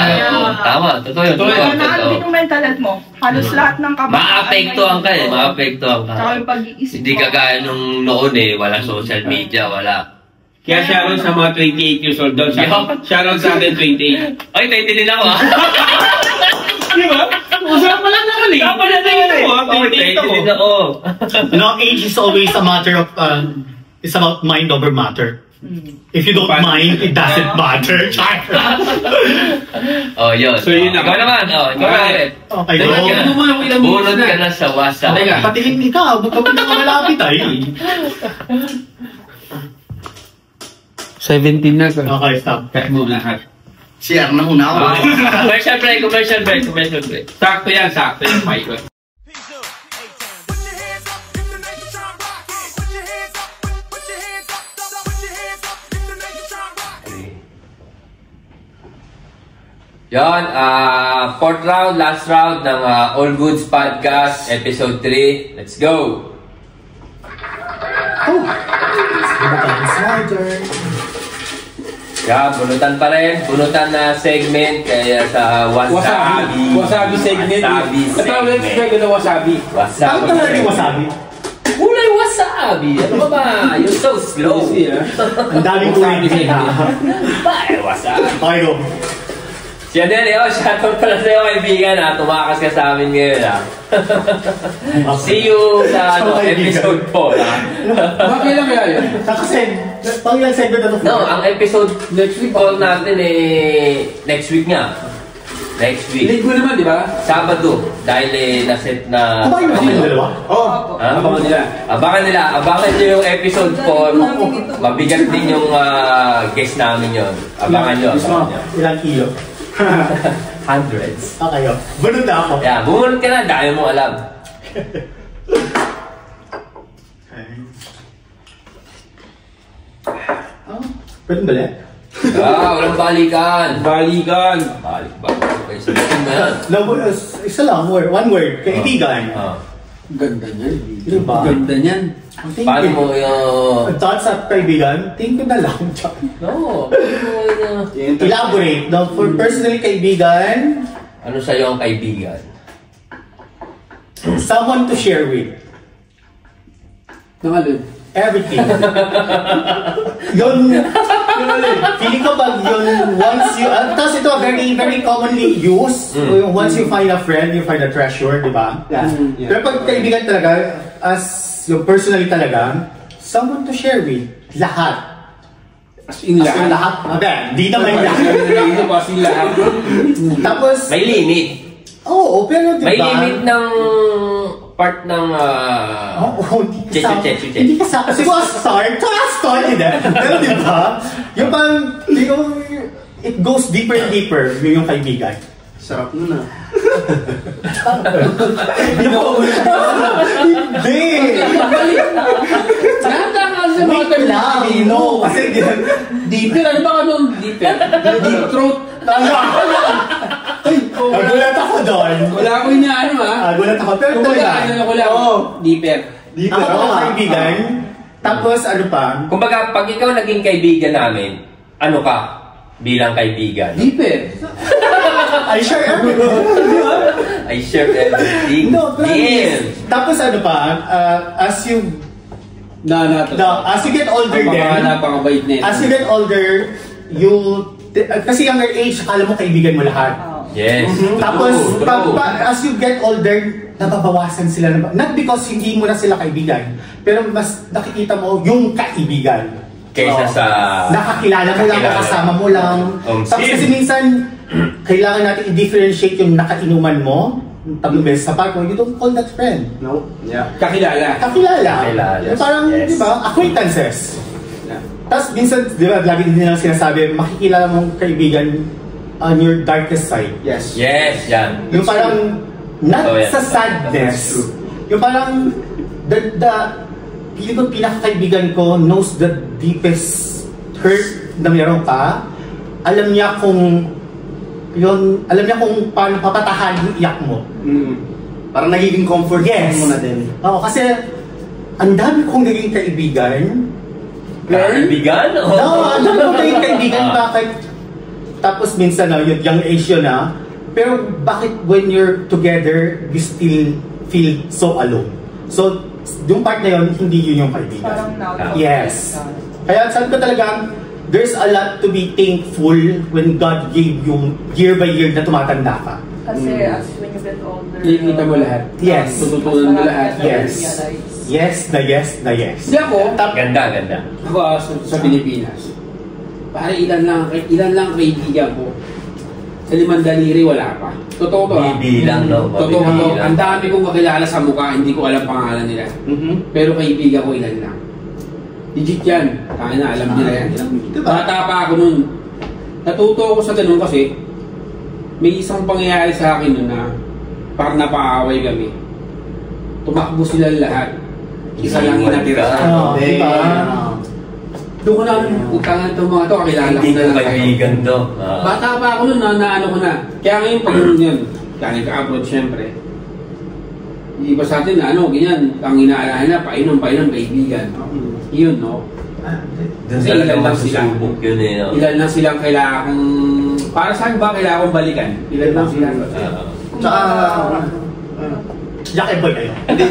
Speaker 1: Tama, totoo yun.
Speaker 4: Ano din yung mental health mo? Halos lahat ng kabataan.
Speaker 1: Maapektuhan ka maapektuhan ka.
Speaker 4: Tsaka yung pag-iisip mo.
Speaker 1: Hindi kagaya nung noon wala social media, wala.
Speaker 2: Kaya shoutout sa mga 28 years old doon. Shoutout sa atin 28.
Speaker 1: Ay, 20 din ako
Speaker 2: Di ba? Usap pa lang naman eh.
Speaker 1: Dapat na din ako.
Speaker 5: No, age is always a matter of, it's about mind over matter. If you don't mind, it doesn't matter.
Speaker 1: Yun.
Speaker 2: So yun na.
Speaker 1: Ikaw naman. Ikaw naman.
Speaker 5: Okay,
Speaker 1: bunod ka na sa WhatsApp.
Speaker 5: Patingin ka, huwag ka malapit ay.
Speaker 2: 17 na ko.
Speaker 5: Okay, stop.
Speaker 2: Cut mo lahat.
Speaker 3: Share na muna ako.
Speaker 1: Commercial break.
Speaker 2: Sakto yan, Michael.
Speaker 1: Yan, fourth round, last round ng All Goods Podcast, Episode 3. Let's go! Yeah, bunutan pa rin. Bunutan na segment kaya sa wasabi.
Speaker 2: Wasabi segment. Ito ang let's try na wasabi.
Speaker 1: Wasabi.
Speaker 5: Ano talaga yung wasabi?
Speaker 1: Kulay wasabi. Ano ba? You're so slow.
Speaker 5: Ang daming kulay segment.
Speaker 1: Wasabi.
Speaker 5: Okay, go.
Speaker 1: Si Adele, shoutout pala sa'yo kaibigan tumakas ka sa amin ngayon See you sa episode 4
Speaker 2: Bakit lang kaya yun?
Speaker 5: Pangilang segment na ito?
Speaker 1: No, ang episode next week call natin next week nga. Next week.
Speaker 2: Linggo naman, di ba?
Speaker 1: Sabado. Dahil naset na...
Speaker 5: Kumain mo yung dalawa? Oo.
Speaker 2: Abangan nila.
Speaker 1: Abangan nyo yung episode 4. Mabigat din yung guest namin yun. Abangan nyo.
Speaker 5: Ilang kilo?
Speaker 1: Hundreds.
Speaker 5: Okay, go. Bunod na ako.
Speaker 1: Yeah, bumunod ka na. Dahil mo alam.
Speaker 5: Pwede balik?
Speaker 1: Walang balikan.
Speaker 2: Balikan.
Speaker 1: Balik. Sabihin mo yan.
Speaker 5: Isa lang, one word. Kaibigan.
Speaker 2: Ganda niyan.
Speaker 5: Diba?
Speaker 2: Ganda niyan.
Speaker 1: Paano mo yung...
Speaker 5: Thoughts at kaibigan? Tingin ko na lang.
Speaker 1: No.
Speaker 5: Elaborate. No, for personally kaibigan,
Speaker 1: Ano sa'yo ang kaibigan?
Speaker 5: someone to share with.
Speaker 2: Nangalun.
Speaker 5: Everything. Yun, feeling ko pag yun, once you, tapos ito, very, very commonly used, yung once you find a friend, you find a treasure, di ba?
Speaker 3: Yeah.
Speaker 5: Pero pag kaibigan talaga, as yung personally talaga, someone to share with, lahat.
Speaker 2: As in
Speaker 5: As in
Speaker 2: lahat.
Speaker 5: lahat. Okay, di naman lahat.
Speaker 2: As in lahat.
Speaker 5: Tapos,
Speaker 1: May limit.
Speaker 5: oo, pero di ba?
Speaker 1: May limit ng part ng...
Speaker 5: Hindi ka sa... Siguro start din eh. Pero di ba? Yung parang, it goes deeper and deeper, yung kaibigan.
Speaker 3: Sarap nun ah.
Speaker 5: Hindi!
Speaker 2: Nata ka sa mga
Speaker 5: Wait lang, no. Kasi
Speaker 2: deeper. Ano ba ka nung deeper? Deep throat.
Speaker 5: nagulat ako doon.
Speaker 2: Wala ko inaano ha.
Speaker 5: Nagulat ako. Pero
Speaker 2: Kung
Speaker 5: talaga.
Speaker 2: ano ko lang. Deeper.
Speaker 5: Ako ang kaibigan. Tapos ano pa?
Speaker 1: Kumbaga, pag ikaw naging kaibigan namin, ano ka bilang kaibigan?
Speaker 2: Deeper.
Speaker 5: I share everything.
Speaker 1: I share everything.
Speaker 5: No,
Speaker 1: Damn!
Speaker 5: tapos ano pa? As you get older then,
Speaker 2: Napakabait na yun.
Speaker 5: as you get older, kasi younger age, akala mo kaibigan mo lahat.
Speaker 1: Yes.
Speaker 5: Tapos,
Speaker 1: True.
Speaker 5: as you get older, nababawasan sila. Not because hindi mo na sila kaibigan, pero mas nakikita mo yung kaibigan.
Speaker 1: Kaysa sa...
Speaker 5: Nakakilala mo lang, nakasama mo lang. Tapos kasi minsan, kailangan natin i-differentiate yung nakainuman mo, tatlong beses sa parko, you don't call that friend.
Speaker 3: No? Yeah.
Speaker 2: Kakilala.
Speaker 5: Kakilala.
Speaker 1: Kakilala,
Speaker 5: Yung parang,
Speaker 1: yes.
Speaker 5: di ba, acquaintances. Tapos minsan, di ba, lagi din nilang sinasabi, makikilala mong kaibigan on your darkest side.
Speaker 3: Yes.
Speaker 1: Yes, yan.
Speaker 5: Yung parang, not
Speaker 1: Oh, yeah.
Speaker 5: sa sadness. Yung parang, yung pinakakaibigan ko knows the deepest hurt na meron ka. Alam niya kung paano papatahan yung iyak mo.
Speaker 3: Parang nagiging comfort
Speaker 5: Yes.
Speaker 3: mo na din.
Speaker 5: Oo, kasi ang dami kong naging kaibigan.
Speaker 1: Kaibigan?
Speaker 5: No, ang dami kong naging kaibigan. Bakit? Tapos minsan na, young age yun na. Pero bakit when you're together, you still feel so alone? So, yung part na yun, hindi yun yung kaibigan.
Speaker 4: Parang now.
Speaker 5: Yes. Kaya sabi ko talaga, there's a lot to be thankful when God gave you year by year na tumatanda ka.
Speaker 4: Kasi as when you get older,
Speaker 2: Nakikita mo lahat.
Speaker 5: Yes.
Speaker 2: Tututunan mo lahat.
Speaker 5: Yes. Yes na yes na yes.
Speaker 2: Hindi ako.
Speaker 1: Ganda.
Speaker 2: Ako sa Pilipinas. Pare ilan lang kaibigan ko. Sa Limang Daliri wala pa. Totoo to ah.
Speaker 1: Bibilang, no?
Speaker 2: Totoo to.
Speaker 1: Bibilang.
Speaker 2: Ang dami kong kakilala sa mukha, hindi ko alam pangalan nila. Pero kaibigan ko ilan lang. Legit yan. Kaya na alam nila yan. Bata pa ako nun. Natuto ako sa ganun kasi may isang pangyayari sa akin nun na parang napaaway kami. Tumakbo sila lahat. Isa lang yung natira.
Speaker 5: Di ba?
Speaker 2: Doon ko na, utangan itong mga to, kakilala ko
Speaker 1: Hindi
Speaker 2: na
Speaker 1: ko
Speaker 2: lang
Speaker 1: kaibigan to.
Speaker 2: Bata pa ako nun, naano ko na. Kaya ngayon, pag yun, kaya ka-upload syempre. Yung iba sa atin, ganyan, ang inaalahan na, painom, kaibigan. Yun, no?
Speaker 1: Doon
Speaker 2: Kasi
Speaker 1: talaga
Speaker 2: ilan lang sila.
Speaker 1: masusubok yun eh. No?
Speaker 2: Ilan lang silang kailangan kong... Para saan ba kailangan kong balikan? Ilan lang sila.
Speaker 5: Tsaka, Jack and Boy kayo.
Speaker 3: Hindi.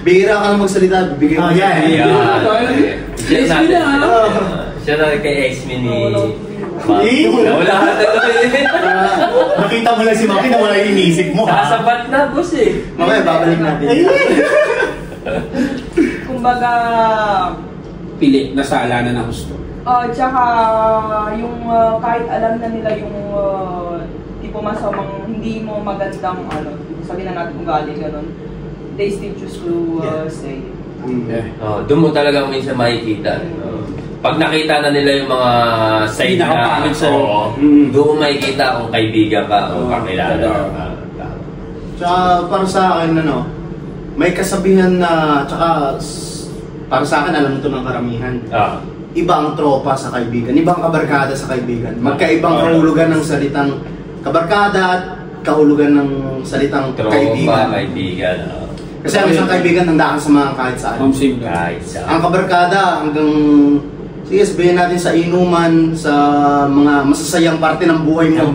Speaker 3: Bihira ka lang magsalita, bibigay mo.
Speaker 1: Siya natin. Siya natin kay Esme ni... Wala ka
Speaker 5: Nakita mo lang si Maki na wala yung iniisip mo.
Speaker 1: Sasabat na, boss eh.
Speaker 3: Mamaya, babalik natin.
Speaker 4: Kumbaga,
Speaker 2: Pili, nasala na ng gusto.
Speaker 4: tsaka yung kahit alam na nila yung tipo masamang hindi mo magandang sabihin na natin ugali ganun, they still choose to stay.
Speaker 1: Doon mo talaga minsan makikita. Pag nakita na nila yung mga side na,
Speaker 2: Pinakapangit sa'yo.
Speaker 1: doon mo makikita kung kaibigan ka o kakilala ka.
Speaker 3: Tsaka para sa akin, may kasabihan na, tsaka para sa akin, alam ito ng karamihan. iba ang tropa sa kaibigan, iba ang kabarkada sa kaibigan. Magkaibang kahulugan ng salitang kabarkada at kahulugan ng salitang kaibigan. Kasi ang isang kaibigan nandaan sa mga kahit saan. Ang kabarkada hanggang sige, sabihin natin sa inuman, sa mga masasayang parte ng buhay mo.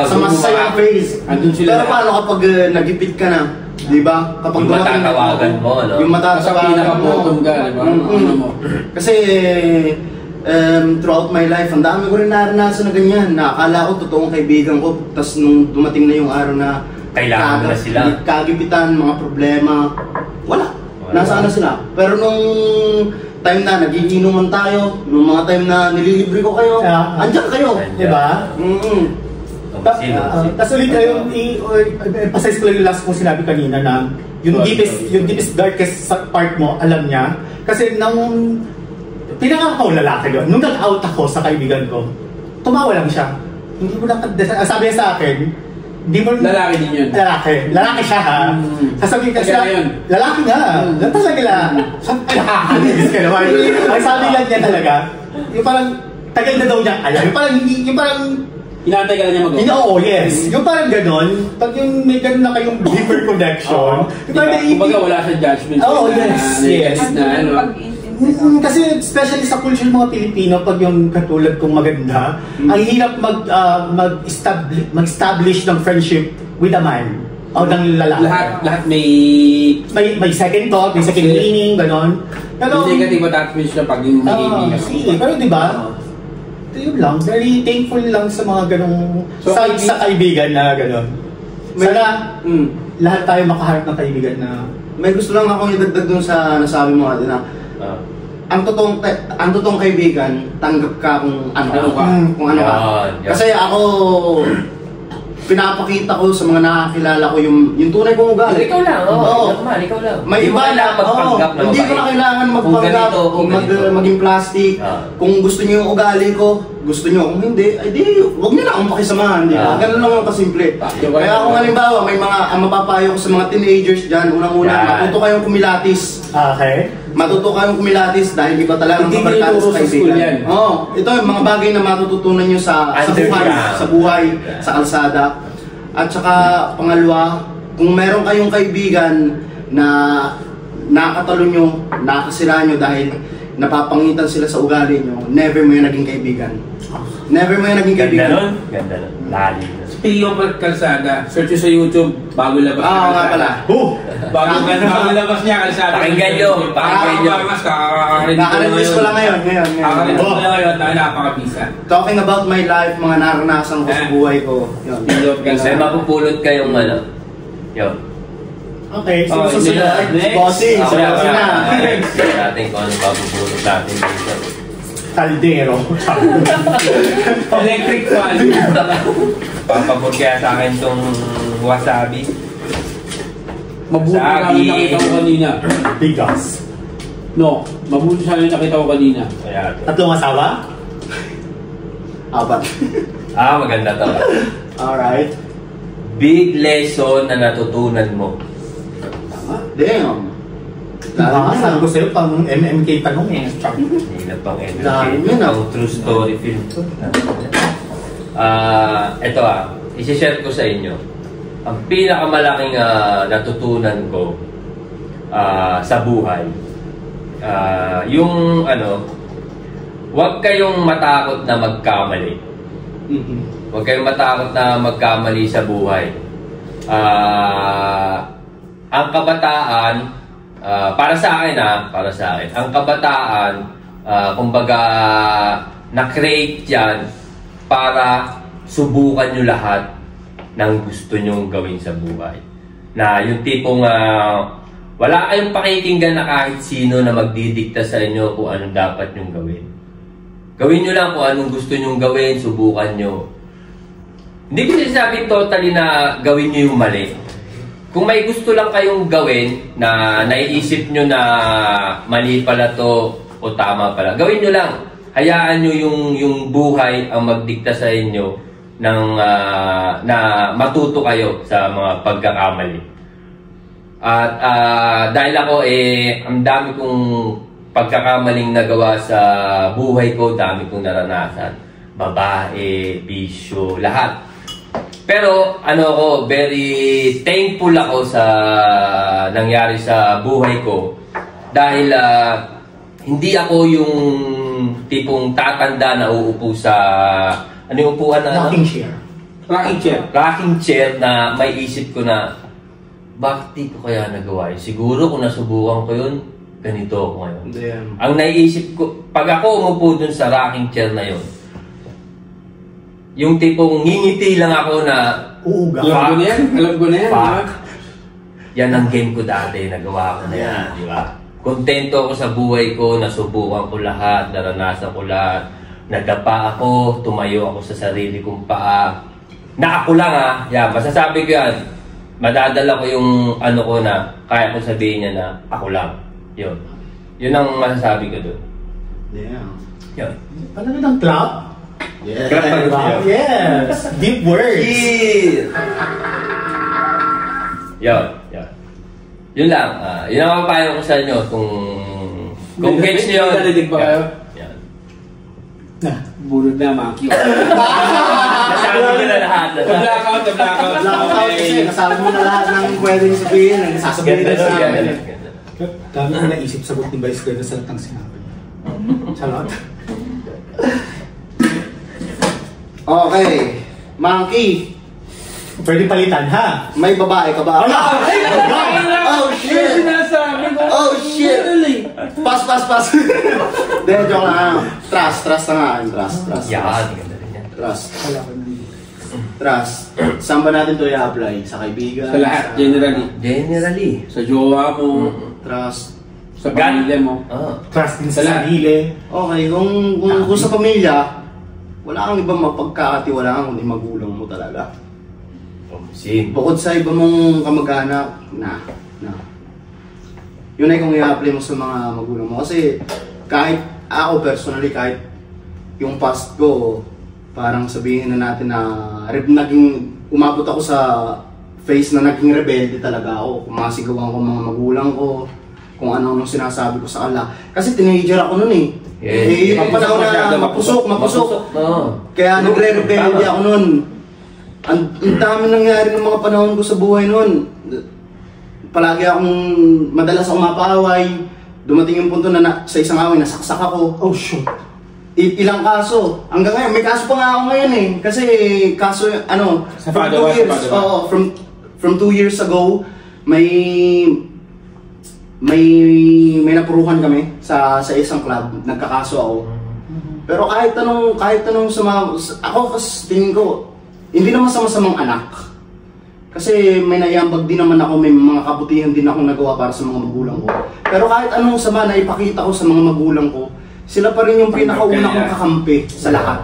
Speaker 3: Sa masasayang phase. Pero paano kapag nagipit ka na? Diba? Kapag
Speaker 1: yung matatawagan mo, no?
Speaker 3: Yung matatawagan mo. Kasi throughout my life, ang dami ko rin naranasan na ganyan. Nakakala ko totoong kaibigan ko. Tapos nung dumating na yung araw na
Speaker 1: kailangan na sila.
Speaker 3: Kagipitan, mga problema, wala. Nasaan na sila. Pero nung time na nagiinuman tayo, nung mga time na nililibre ko kayo, andyan kayo. Diba?
Speaker 5: Tapos ulit yung pasayos ko lang yung last kong sinabi kanina na yung deepest darkest part mo, alam niya. Kasi nung pinakakaw lalaki doon, nung nag-out ako sa kaibigan ko, tumawa lang siya. Hindi mo lang, sabi niya sa akin, hindi mo
Speaker 2: lalaki din yun.
Speaker 5: Lalaki siya ha. Sasabihin ka siya, lalaki nga. Talaga lang. Nakakalinis ka naman. Ang sabi lang niya talaga, yung parang tagal na daw niya alam. Yung parang
Speaker 2: inaantay ka na niya mag-o.
Speaker 5: Oo, yes. Yung parang ganon, pag yung may ganon na kayong deeper connection,
Speaker 2: kumbaga wala sa judgment.
Speaker 5: Oo, yes. Kasi especially sa culture ng mga Pilipino, pag yung katulad kong maganda, ang hirap mag-establish ng friendship with a man o ng lalaki.
Speaker 2: Lahat may
Speaker 5: second thought, may second meaning, ganon.
Speaker 2: Pero negative attachment siya pag yung
Speaker 5: pero diba, yun lang, very thankful lang sa mga ganong sides sa kaibigan na ganon. Sana lahat tayo makaharap ng kaibigan na
Speaker 3: may gusto lang akong idagdag dun sa nasabi mo natin na ang totoong kaibigan, tanggap ka kung ano ka. Kasi ako, pinapakita ko sa mga nakakilala ko yung tunay kong ugali.
Speaker 1: Ikaw lang, ikaw lang.
Speaker 3: May iba na magpanggap na hindi ko na kailangan magpanggap, maging plastic. Kung gusto niyo yung ugali ko, gusto niyo. Kung hindi, ay di, huwag niyo na akong pakisamahan. Ganun lang ang kasimple. Kaya kung halimbawa, may mga mapapayo ko sa mga teenagers dyan, unang-una, matuto kayong kumilatis.
Speaker 5: Okay.
Speaker 3: Matuto kayong kumilatis dahil iba talaga ang kabarkada sa kaibigan. Ito yung mga bagay na matututunan nyo sa buhay, sa kalsada. At saka pangalawa, kung meron kayong kaibigan na nakatalo nyo, nakasira nyo dahil napapangitan sila sa ugali nyo, never mo yung naging kaibigan. Never mo yung naging kaibigan.
Speaker 1: Ganda nun. Lalim.
Speaker 2: Speaking of kalsada, search sa YouTube, bago labas niya kalsada.
Speaker 3: Nga pala.
Speaker 2: Bago labas niya kalsada.
Speaker 1: Pakinggan nyo.
Speaker 3: Nakarinis ko lang ngayon.
Speaker 2: Nakarinis ko lang ngayon, napakabisa.
Speaker 3: Talking about my life, mga naranasan ko sa buhay ko.
Speaker 2: Speaking of kalsada.
Speaker 1: May mapupulot kayong Yun.
Speaker 5: Okay, so susunod.
Speaker 3: Bossing, susunod na.
Speaker 1: Sige natin kung ano mapupulot natin dito.
Speaker 5: Kaldero.
Speaker 2: Electric fan.
Speaker 1: Papabot kaya sa akin tong wasabi.
Speaker 2: Mabuti sa akin nakita ko kanina.
Speaker 5: Bigas.
Speaker 2: No, mabuti sa akin nakita ko kanina.
Speaker 5: Tatlong asawa?
Speaker 3: Apat.
Speaker 1: Maganda to.
Speaker 3: Alright.
Speaker 1: Big lesson na natutunan mo.
Speaker 3: Damn.
Speaker 5: Sabi ko sa'yo, pang MMK tanong eh.
Speaker 1: Hindi na pang MMK.
Speaker 3: Yun
Speaker 1: Pang true story film to. Ito isi-share ko sa inyo. Ang pinakamalaking natutunan ko sa buhay, yung huwag kayong matakot na magkamali. Huwag kayong matakot na magkamali sa buhay. Ang kabataan, para sa akin, ang kabataan, kumbaga, na-create yan para subukan nyo lahat ng gusto nyong gawin sa buhay. Na yung tipong wala kayong pakikinggan na kahit sino na magdidikta sa inyo kung anong dapat nyong gawin. Gawin nyo lang kung anong gusto nyong gawin, subukan nyo. Hindi ko sinasabing totally na gawin nyo yung mali. Kung may gusto lang kayong gawin na naiisip nyo na mali pala to o tama pala, gawin nyo lang. Hayaan nyo yung buhay ang magdikta sa inyo ng, na matuto kayo sa mga pagkakamali. At dahil ako ang dami kong pagkakamaling nagawa sa buhay ko, dami kong naranasan. Babae, bisyo, lahat. Pero very thankful ako sa nangyari sa buhay ko dahil hindi ako yung tipong tatanda na uupo sa yung upuan na rocking chair na may isip ko na bakit di ko kaya nagawa yun? Siguro kung nasubukan ko yun, ganito ako ngayon. Ang naiisip ko, pag ako umupo dun sa rocking chair na yun, yung tipong ngingiti lang ako na
Speaker 2: alam ko na yan.
Speaker 1: Fuck. Yan ang game ko dati, nagawa ko na yan, di ba? Kontento ako sa buhay ko, nasubukan ko lahat, naranasan ko lahat. Nagdapa ako, tumayo ako sa sarili kong paa. Na ako lang masasabi ko yan. Madadala ko yung ko na, kaya ko sabihin niya na ako lang. Yun. Yun ang masasabi ko doon. Yun.
Speaker 5: Ano ng clap?
Speaker 3: Yes.
Speaker 5: Yes. Deep words.
Speaker 1: Yun. Yun lang. Yun ang mapapayo ko sa inyo kung gets niyo yun.
Speaker 2: Nalilig ba kayo? Bulod na, Maki.
Speaker 1: Nasabi ko na lahat.
Speaker 2: Blackout.
Speaker 3: Kasi nasabi mo na lahat ng pwedeng sabihin, nagsasabihin na sa amin.
Speaker 5: Dami ko naisip sagot ni Vice Ganda sa latang sinabi. Salot.
Speaker 3: Okay, Monkey.
Speaker 5: Pwede palitan, ha?
Speaker 3: May babae ka ba? Oh shit! Oh shit! Pass. Hindi, joke lang. Trust na nga. Trust.
Speaker 1: Yan, ganda rin yan.
Speaker 3: Trust. Saan ba natin ito i-apply? Sa kaibigan?
Speaker 2: Sa lahat,
Speaker 1: Generally.
Speaker 2: Sa jowa mo,
Speaker 3: Trust.
Speaker 2: sa pamilya mo.
Speaker 5: Trust din sa sarili.
Speaker 3: Okay, kung sa pamilya, wala kang ibang mapagkakatiwalaan kundi magulang mo talaga. Bukod sa iba mong kamag-anak, yun ay kung i-apply mo sa mga magulang mo. Kasi kahit ako personally, kahit yung past ko, parang sabihin na natin na umabot ako sa phase na naging rebelde talaga ako. Kumasigawan ko mga magulang ko, kung ano sinasabi ko sa kanila. Kasi teenager ako nun eh. Yung panahon na mapusok. Kaya nagre-rebelde ako nun. Ang dami nangyari ng mga panahon ko sa buhay noon. Palagi akong madalas akong mapaaway. Dumating yung punto na sa isang away nasaksak ako.
Speaker 5: Oh shoot.
Speaker 3: Ilang kaso. Hanggang ngayon may kaso pa nga ako ngayon eh. Kasi kaso from 2 years. From 2 years ago may napuruhan kami sa isang club. Nagkakaso ako. Pero kahit anong ako kasi tingin ko hindi naman sama-samang anak. Kasi may naiambag din naman ako, may mga kabutihan din ako nagawa para sa mga magulang ko. Pero kahit anong sama na ipakita ko sa mga magulang ko, sila pa rin yung pinakauna kong kakampi sa lahat.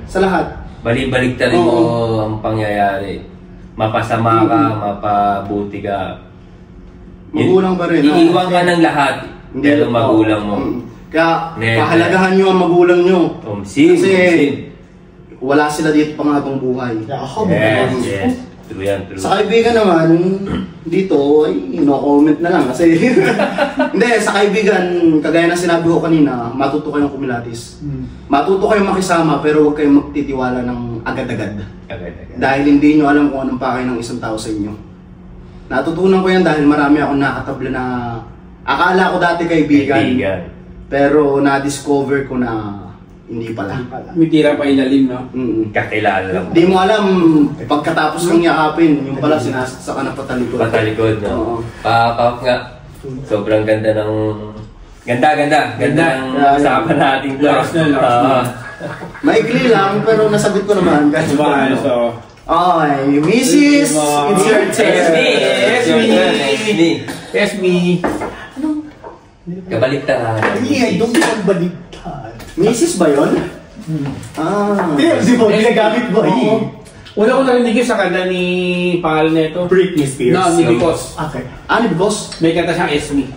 Speaker 3: Sa lahat.
Speaker 1: Balik-baliktarin mo ang pangyayari. Mapasama ka, mapabuti ka.
Speaker 3: Magulang pa rin.
Speaker 1: Iiwan ka ng lahat. Pero magulang mo.
Speaker 3: Kaya pahalagahan nyo ang magulang nyo. Kasi wala sila dito pang habang buhay.
Speaker 1: Yes. True yan.
Speaker 3: Sa kaibigan naman, dito, no comment na lang kasi hindi, sa kaibigan, kagaya ng sinabi ko kanina, matuto kayong kumilatis. Matuto kayong makisama pero huwag kayong magtitiwala ng agad-agad. Dahil hindi nyo alam kung anong pakay ng isang tao sa inyo. Natutunan ko yan dahil marami akong nakatabla na akala ko dati kaibigan. Pero na-discover ko na hindi pala.
Speaker 2: May tira pa ilalim, no?
Speaker 1: Kakilala lang.
Speaker 3: Di mo alam, pagkatapos kang yakapin, yung pala sinasaksa ka na patalikod.
Speaker 1: Patalikod, no? Pakap nga. Sobrang ganda ng... Ganda ng usapan natin.
Speaker 2: Lakas na.
Speaker 3: Maigli lang, pero nasagot ko naman. Okay, Mrs. Insert
Speaker 2: Yes, me.
Speaker 1: Kabaliktaran.
Speaker 5: Ay, doon ka baliktad.
Speaker 3: Mrs. ba yun?
Speaker 5: Di ba, ginagamit mo
Speaker 2: Una ko narinig yun sa kanta ni pangalan na ito.
Speaker 5: Britney Spears.
Speaker 2: No, ni Because.
Speaker 5: Okay.
Speaker 3: Ni Because?
Speaker 2: May kanta siyang Esme.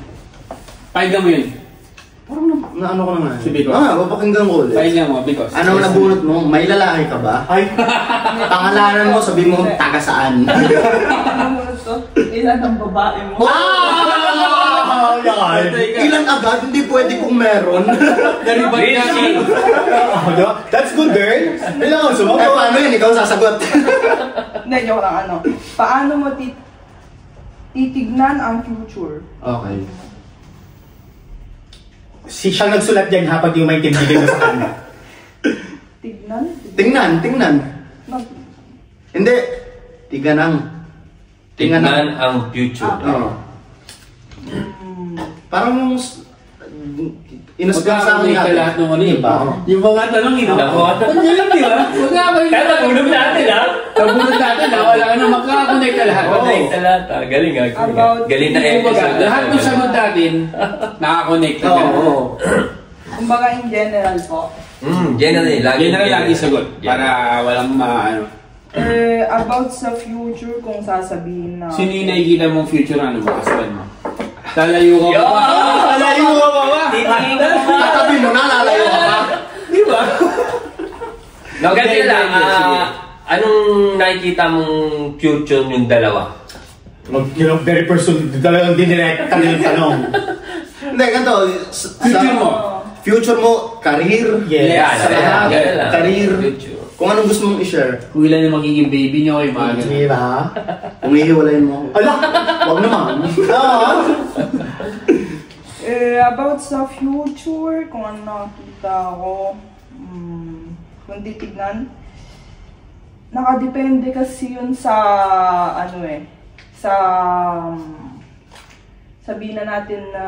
Speaker 2: Pakinggan mo yun.
Speaker 3: Parang ano ko naman.
Speaker 2: Si Because.
Speaker 3: Papakinggan ko ulit.
Speaker 2: Pakinggan mo, Because.
Speaker 3: Anong nabunot mo? May lalaki ka ba?
Speaker 5: Ay.
Speaker 3: Pangalanan mo, sabi mo, taga saan?
Speaker 4: Ilan ang babae mo?
Speaker 5: yan.
Speaker 3: Ilan agad? Hindi pwede kung meron.
Speaker 2: Naribad ka.
Speaker 5: That's good, girl. Kailangan
Speaker 3: Eh,
Speaker 5: sumagot.
Speaker 3: paano yun? Ikaw sasagot.
Speaker 4: Hindi, joke lang ano. Paano mo titignan ang future?
Speaker 3: Okay.
Speaker 5: Siya nagsulat yan ha, pag yung may tindigin mo sa kanya.
Speaker 4: Tignan?
Speaker 3: Tingnan. Hindi.
Speaker 1: Tingnan ang future.
Speaker 3: Oo. Parang inuspira sa akin
Speaker 2: Magkakakunik ka lahat ng ano yun.
Speaker 3: Diba?
Speaker 2: Yung mga tanong yun. Ano yun, di ba? Magkakakunik ka.
Speaker 1: Kaya nabulog natin, ha?
Speaker 2: Nabulog natin, ha? Wala ka na magkakakunik ka lahat.
Speaker 1: Connect sa lahat, ha? Galing, ha? Galing na episode.
Speaker 2: Lahat ng sagot natin, nakakonect ka.
Speaker 3: Oo.
Speaker 4: Kumbaga in general po.
Speaker 1: General,
Speaker 2: Lagi sagot. Para walang maano.
Speaker 4: About sa future, kung sasabihin na...
Speaker 2: Sino yung nakikita mong future ano mo? Kasban mo? Lalayo ka pa ba? Lalayo ka pa ba?
Speaker 3: Tatabi mo na, lalayo ka pa.
Speaker 2: Di ba?
Speaker 1: Ganito lang, anong nakikita mong future yung dalawa?
Speaker 5: Very personal, talagang dinirect ka yung tanong.
Speaker 3: Hindi, ganito.
Speaker 2: Future mo?
Speaker 3: Future mo, career.
Speaker 5: Yes.
Speaker 3: Sa lahat. Career.
Speaker 1: Future.
Speaker 3: Kung anong gusto mong i-share.
Speaker 2: Kung ilan yung magiging baby niyo, yung mga ganun.
Speaker 5: Diba?
Speaker 3: Kung ihiwalayin mo.
Speaker 5: Ala! Huwag naman.
Speaker 4: About sa future, kung ano nakikita ko, kung titignan, nakadepende kasi yun sa, sabihin na natin na,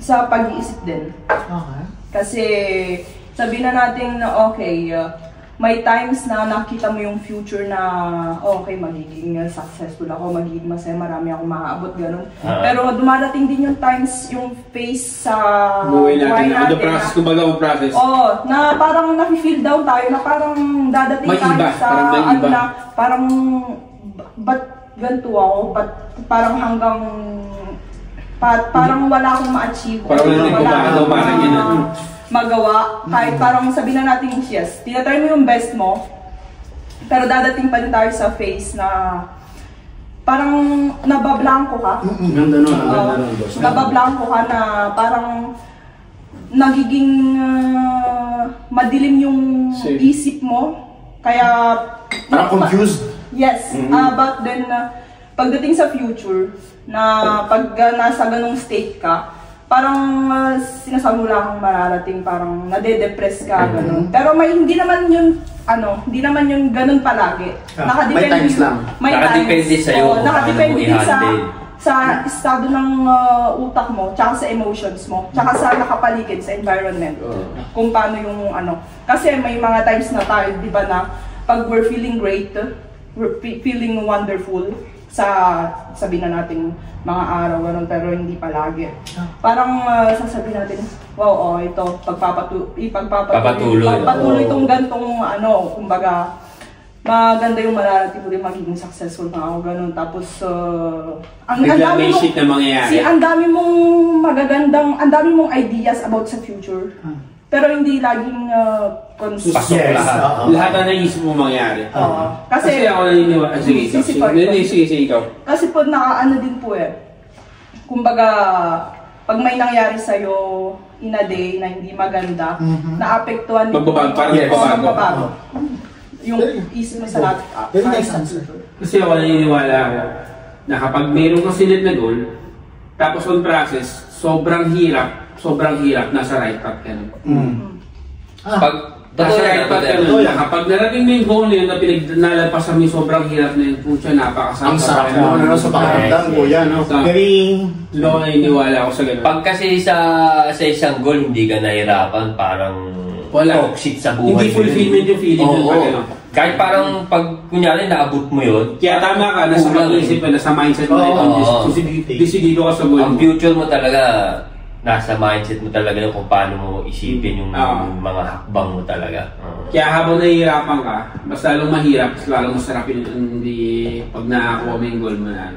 Speaker 4: sa pag-iisip din.
Speaker 5: Okay.
Speaker 4: Kasi sabihin na natin na okay, may times na nakita mo yung future na okay, magiging successful ako, magiging masaya, marami akong maaabot, ganun. Pero dumarating din yung times, yung phase sa
Speaker 2: Buhay natin. Ano process? Kung baga ang process.
Speaker 4: Oo, na parang nafe-feel down tayo, na parang dadating
Speaker 2: May
Speaker 4: tayo
Speaker 2: iba,
Speaker 4: sa
Speaker 2: parang may iba.
Speaker 4: na parang ba't ganito ako, ba't parang hanggang parang wala akong ma-achieve.
Speaker 2: Parang wala akong parang yun.
Speaker 4: Magawa. Kahit parang sabihin na natin yes, tinatry mo yung best mo, pero dadating pa rin tayo sa phase na parang nabablanko ka.
Speaker 3: Ganda nun, ang ganda nun, boss.
Speaker 4: Nabablanko ka na parang nagiging madilim yung isip mo. Kaya
Speaker 3: Parang confused.
Speaker 4: Yes, but then pagdating sa future, na pag nasa ganung state ka, parang sinasabi mo lang kung mararating, parang nade-depress ka, ganun. Pero hindi naman yung ganun palagi.
Speaker 3: May times lang.
Speaker 1: Nakadepende sa'yo kung
Speaker 4: nakadepende
Speaker 1: paano mo
Speaker 4: din
Speaker 1: i-handle.
Speaker 4: sa estado ng utak mo, tsaka sa emotions mo, tsaka sa nakapaligid, sa environment. Kung paano yung Kasi may mga times na tayo, di ba, na pag we're feeling great, we're feeling wonderful, sabihin na natin mga araw, ganun, pero hindi palagi. Parang sasabihin natin, wow, ito, pagpapatuloy itong gantong kumbaga, maganda yung mararating ko din magiging successful na ako, ganun. Tapos, ang dami mong,
Speaker 2: na mangyayari.
Speaker 4: ang dami mong ideas about sa future. Pero hindi laging
Speaker 1: Pasok
Speaker 5: Yes,
Speaker 1: lahat.
Speaker 2: Lahat na naisip mo mangyari.
Speaker 4: Kasi
Speaker 2: ako naniniwala. Sige, ikaw.
Speaker 4: Kasi po nakaano din po kumbaga, pag may nangyari sa'yo in a day na hindi maganda, naapektuhan magbabago. Yung isip mo sa lahat.
Speaker 5: Very nice answer.
Speaker 2: Kasi ako naniniwala ako na kapag mayroon ka sinet na goal, tapos on process, sobrang hirap nasa right path ka na. Nasa right path ka na. Kapag narating mo yung goal na yun na nalagpasan mo yung sobrang hirap na yun, pucha, napakasarap.
Speaker 3: Ang sarap mo sa pakiramdam ko yan.
Speaker 2: Galing. Doon ako naniniwala ako sa ganun.
Speaker 1: Pag kasi sa isang goal, hindi ka nahirapan, parang toxic sa buhay.
Speaker 2: Hindi fulfillment yung feeling mo.
Speaker 1: Kahit parang pag kunyari naabot mo yun.
Speaker 2: Kaya tama ka, nasa pag-iisip ka, nasa mindset mo. Desidido ka sa goal.
Speaker 1: Ang future mo talaga, nasa mindset mo talaga yung kung paano mo isipin yung mga hakbang mo talaga.
Speaker 2: Kaya habang nahihirapan ka, mas lalong mahirap, mas lalong masarap yun hindi pag nakakuha mo yung goal mo na.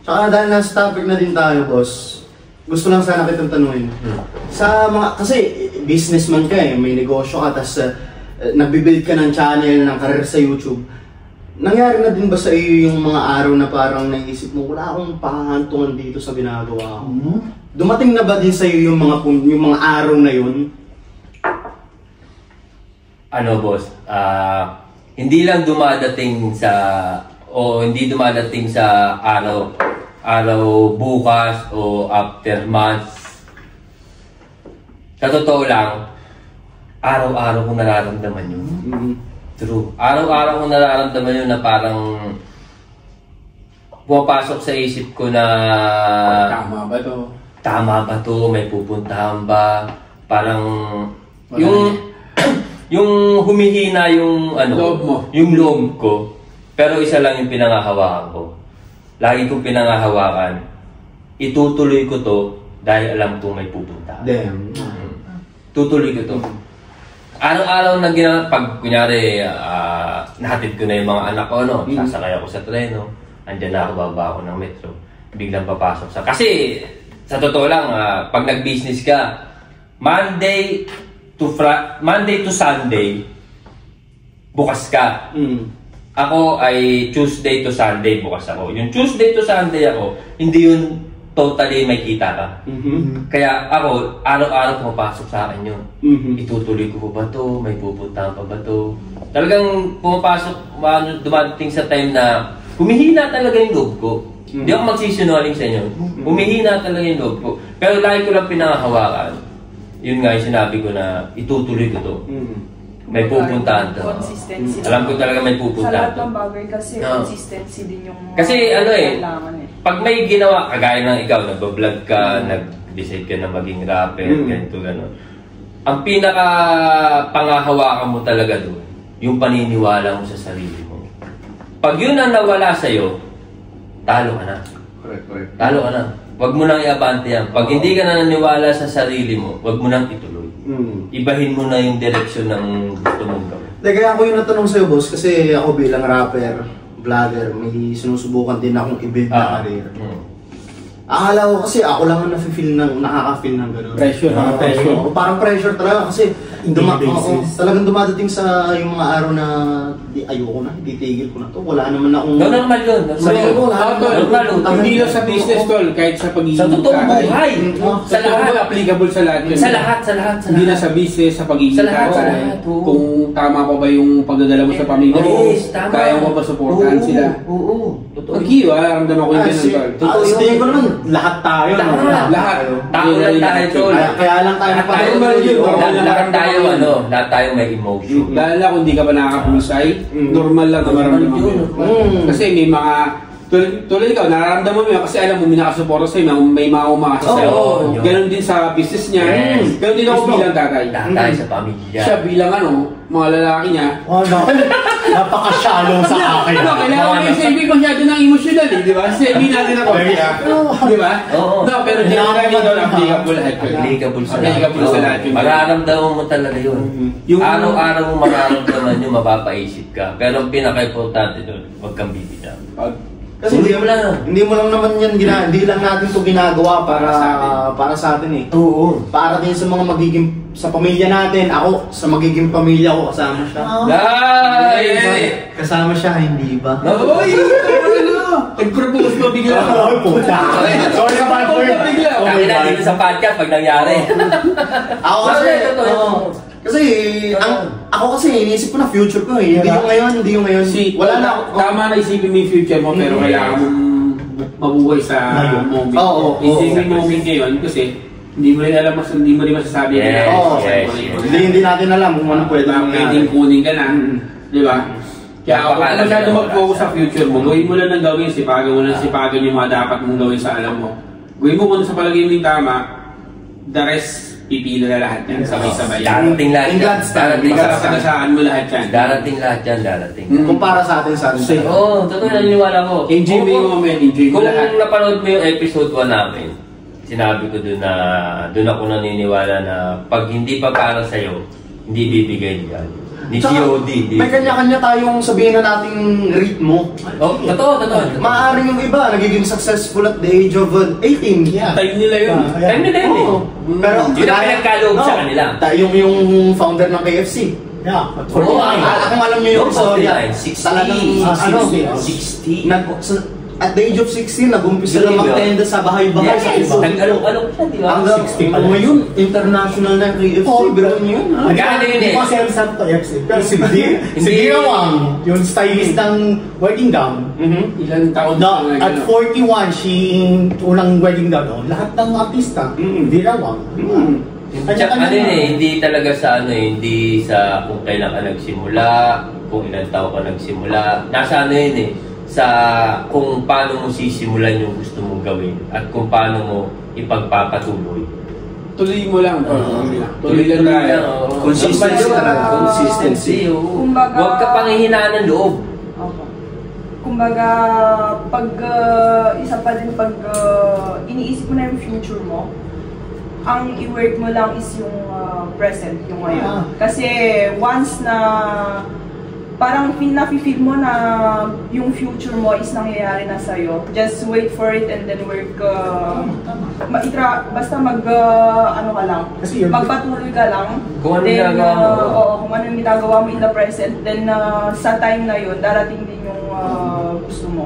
Speaker 3: Tsaka dahil nasa topic na din tayo, boss, gusto lang sana kitang tanungin. Sa mga, kasi businessman ka may negosyo ka, tas nagbibuild ka ng channel, ng career sa YouTube. nangyari na din ba sa iyo yung mga araw na parang naisip mo, wala akong pahantungan dito sa ginagawa ko? Dumating na ba din sa iyo yung mga araw na yun?
Speaker 1: Ano boss, hindi lang dumadating hindi dumadating sa araw bukas o after months. Sa totoo lang, araw-araw ko nararamdaman yun. True. Araw-araw ko nararamdaman yun na parang pumapasok sa isip ko na
Speaker 2: Tama ba to?
Speaker 1: Tama ba to? May pupuntahan ba? Parang yung humihina yung
Speaker 2: Loob mo.
Speaker 1: yung loob ko. Pero isa lang yung pinangahawakan ko. Lagi kong pinangahawakan. Itutuloy ko to dahil alam kong may pupuntahan.
Speaker 3: Damn.
Speaker 1: Tutuloy ko to. Araw-araw na pag kunyari nahatid ko na yung mga anak ko, sasakay ako sa treno, andyan na ako, baba ako ng metro, biglang papasok kasi sa totoo lang, pag nag-business ka, Monday to Sunday, bukas ka. Ako ay Tuesday to Sunday, bukas ako. Yung Tuesday to Sunday ako, hindi yun totally may kita ka. Kaya ako, araw-araw pumapasok sa akin yun. Itutuloy ko ba to? May pupuntahan pa ba to? Talagang pumapasok, dumating sa time na humihina talaga yung loob ko. Hindi ako magsisinungaling sa inyo. Humihina talaga yung loob ko. Pero lagi ko lang pinangahawakan. Yun nga yung sinabi ko na itutuloy ko to. May pupuntahan to.
Speaker 4: Consistency.
Speaker 1: Alam ko talaga may pupuntahan
Speaker 4: Sa lahat ng bagay kasi consistency din yung
Speaker 1: kasi
Speaker 4: kailangan
Speaker 1: pag may ginawa, kagaya ng ikaw, nag-vlog ka, nag-decide ka na maging rapper, ganito, gano'n. Ang pinaka-pangahawakan mo talaga doon, yung paniniwala mo sa sarili mo. Pag yun ang nawala sa'yo, talo ka na.
Speaker 3: Correct.
Speaker 1: Talo ka na. Huwag mo nang i-abante yan. Pag hindi ka na naniwala sa sarili mo, huwag mo nang ituloy. Ibahin mo na yung direksyon ng gusto mong gawin.
Speaker 3: Kaya ako yung natanong sa'yo, boss, kasi ako bilang rapper, vlogger, may sinusubukan din akong i-build na career. Akala ko kasi ako lang ang nakaka-feel ng gano'n.
Speaker 2: Pressure.
Speaker 3: Parang pressure talaga kasi talagang dumadating sa yung mga araw na ayoko na, titigil ko na to. Wala naman akong...
Speaker 1: Normal yun.
Speaker 2: Normal. Hindi lang sa business, tol. Kahit sa pag-iingat.
Speaker 1: Sa totoong buhay.
Speaker 2: Sa lahat. Applicable sa lahat yun.
Speaker 1: Sa lahat.
Speaker 2: Hindi na sa business, sa pag-iingat.
Speaker 1: Sa lahat.
Speaker 2: Kung tama pa ba yung pagdadala mo sa pamilya mo. Kaya mo ba supportahan sila.
Speaker 1: Oo.
Speaker 2: Pag-iyo, ramdaman ko yung ganun, tol.
Speaker 3: Tingin ko naman, lahat tayo.
Speaker 2: Lahat.
Speaker 1: Tao lang tayo, tol.
Speaker 3: Kaya lang tayo
Speaker 1: Lahat tayo may emotion.
Speaker 2: Lalo na kung hindi ka pa nakakapulsay, normal lang na maramdaman mo yun. Kasi may mga, tulad ikaw, nararamdaman mo yun kasi alam mo, may nakasuporta sa'yo, may mga umakas sa'yo. Ganon din sa business niya. Ganon din ako bilang tatay.
Speaker 1: Tatay sa pamilya.
Speaker 2: Siya bilang mga lalaki niya.
Speaker 5: Napaka-shallow sa akin.
Speaker 2: Kailangan ko yung saving masyado ng emotional di ba? Saving natin ako. Di ba? Pero generally doon, applicable lahat yun.
Speaker 1: Applicable
Speaker 2: sa lahat yun.
Speaker 1: Mararamdaman mo talaga yun. Araw-araw mo mararamdaman yun, mapapaisip ka. Pero ang pinaka-importante doon, huwag kang bibitaw.
Speaker 3: Kasi hindi mo lang naman yan hindi lang natin ito ginagawa para sa atin eh.
Speaker 1: Oo.
Speaker 3: Para din sa mga sa pamilya natin. Ako, sa magiging pamilya ko, kasama siya. Kasama siya, hindi ba?
Speaker 2: Nag-propose pa bigla.
Speaker 5: Puta. Sorry ka ba,
Speaker 1: Kaya dito sa podcast pag nangyari.
Speaker 3: Ako kasi, ako kasi iniisip ko na future ko eh. Hindi yung ngayon.
Speaker 2: Wala na, tama na isipin mo yung future mo, pero kailangan mong mabuhay sa moment. Isipin mo moment ngayon kasi hindi mo rin alam, hindi mo rin masasabi.
Speaker 3: Hindi natin alam kung ano pwede
Speaker 2: pwedeng kunin ka na. Di ba? Kaya ako masyado mag-focus sa future mo, gawin mo lang ng gawin, sipagan mo lang sipagan yung mga dapat mong gawin sa alam mo. Gawin mo kung sa palagay mo yung tama, the rest, pipila na lahat yan, sabay-sabay.
Speaker 1: Darating lahat yan.
Speaker 2: Sagasaan mo lahat yan.
Speaker 1: Darating lahat yan,
Speaker 3: Kumpara sa atin.
Speaker 1: Oo, totoo naniniwala ko.
Speaker 2: Enjoy mo yung moment, enjoy mo lahat.
Speaker 1: Kung napanood mo yung episode 1 namin, sinabi ko doon na doon ako naniniwala na pag hindi pa para sa'yo, hindi bibigay yan. Ni COD.
Speaker 3: May kanya-kanya tayong sabihin na nating ritmo.
Speaker 1: Totoo.
Speaker 3: Maaaring yung iba, nagiging successful at the age of 18.
Speaker 2: Time nila yun.
Speaker 1: Time nila yun eh.
Speaker 3: Pero
Speaker 1: yun ang pinagkaloob sa kanila.
Speaker 3: Yung founder ng KFC,
Speaker 5: Yeah, at 49.
Speaker 3: Kung alam niyo yung storya,
Speaker 1: 60.
Speaker 3: talagang
Speaker 1: 60.
Speaker 3: At the age of 16, nag-umpisa na magtenda sa bahay-bahay sa
Speaker 1: Yes,
Speaker 3: iba.
Speaker 1: nag-along-along siya, di ba?
Speaker 3: Hanggang
Speaker 5: 60 pala.
Speaker 3: ngayon, international na KFC. Biro niyo yun, ha?
Speaker 1: Magkano yun eh?
Speaker 5: Hindi ko kasi alam sa KFC. Pero si Dira Wang, yung stylist ng wedding gown,
Speaker 2: Ilang taon
Speaker 5: at 41, she unang wedding gown, lahat ng artista, Dira Wang.
Speaker 1: Tsaka ano yun eh, hindi talaga sa ano eh, hindi sa kung kailan ka nagsimula, kung ilang taon ka nagsimula. Nasa ano yun eh, sa kung paano mo sisimulan yung gusto mong gawin at kung paano mo ipagpapatuloy.
Speaker 2: Tuloy mo lang. Tuloy lang tayo.
Speaker 3: Consistency talaga. Consistency.
Speaker 4: Kumbaga-
Speaker 1: Huwag ka panghihinaan ng loob.
Speaker 4: Opo. Kumbaga, pag isa pa din pag iniisip mo na yung future mo, ang i-work mo lang is yung present, yung ngayon. Kasi once na parang nafe-feel mo na yung future mo is nangyayari na sa'yo, just wait for it and then work, basta ano ka lang,
Speaker 5: Kasi
Speaker 4: magpatuloy ka lang.
Speaker 1: Kung ano
Speaker 4: Then,
Speaker 1: ginagawa mo.
Speaker 4: Oo, kung ano yung ginagawa mo in the present, then sa time na yun, darating din yung gusto mo.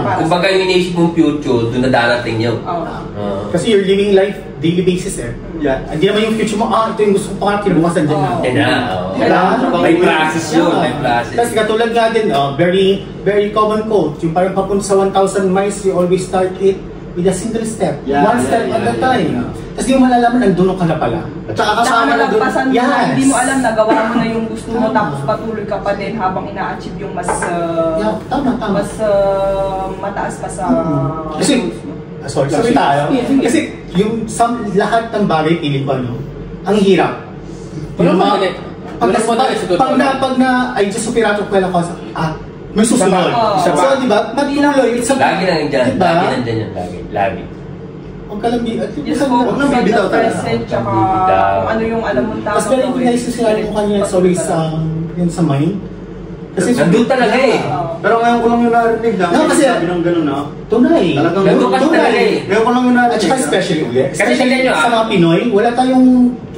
Speaker 4: Para
Speaker 1: Kumbaga yung iniisip mong future, doon na darating yun.
Speaker 4: Oo.
Speaker 5: Kasi you're living life daily basis eh.
Speaker 3: Yeah.
Speaker 5: Hindi naman yung future mo, ito yung gusto ko pa kinabukasan dyan na.
Speaker 1: Yan na.
Speaker 5: Kailangan
Speaker 1: May process yun. May process.
Speaker 5: Kasi katulad nga din, very very common quote, yung parang papunta sa 1,000 miles, you always start it with a single step.
Speaker 3: Yeah,
Speaker 5: One step at a time. Kasi yung malalaman, andun ka na pala.
Speaker 3: At saka
Speaker 4: Tsaka
Speaker 3: kasama na doon.
Speaker 4: malagpasan mo na, hindi mo alam, nagawa mo na yung gusto mo, tapos patuloy ka pa din habang ina-achieve yung mas
Speaker 5: Tama.
Speaker 4: mas mataas pa sa
Speaker 5: Kasi, sorry tayo. Kasi yung lahat ng bagay piling ko, ang hirap.
Speaker 2: Walang
Speaker 5: Yung mga-
Speaker 2: madali. Walang madali sa totoo.
Speaker 5: Pag na, ay just operato ko lang ako, may susunod.
Speaker 4: Isa
Speaker 5: So,
Speaker 4: pa.
Speaker 5: di ba, matuloy.
Speaker 1: Lagi nandiyan.
Speaker 5: Diba?
Speaker 1: Lagi nandiyan yan. Lagi.
Speaker 5: Huwag ka lang,
Speaker 4: just focus
Speaker 3: nang
Speaker 4: on
Speaker 3: bibitaw
Speaker 4: the
Speaker 3: talaga.
Speaker 4: present, tsaka
Speaker 1: Bibitaw.
Speaker 4: kung ano yung alam mong
Speaker 5: Tapos
Speaker 4: tamang
Speaker 5: pero hindi na sinabi mo kanina, sorry sa yun sa mind. Kasi
Speaker 1: Nandun talaga eh.
Speaker 3: Pero ngayon ko lang yung narinig na.
Speaker 5: No, kasi-
Speaker 3: sabi ng gano'n na.
Speaker 5: tunay.
Speaker 3: Talagang
Speaker 1: Nandun kasi talaga eh.
Speaker 3: Ngayon ko lang yung narinig.
Speaker 5: At saka
Speaker 3: na.
Speaker 5: especially ulit.
Speaker 1: Kasi
Speaker 5: Especially
Speaker 1: tignan nyo,
Speaker 5: sa mga Pinoy,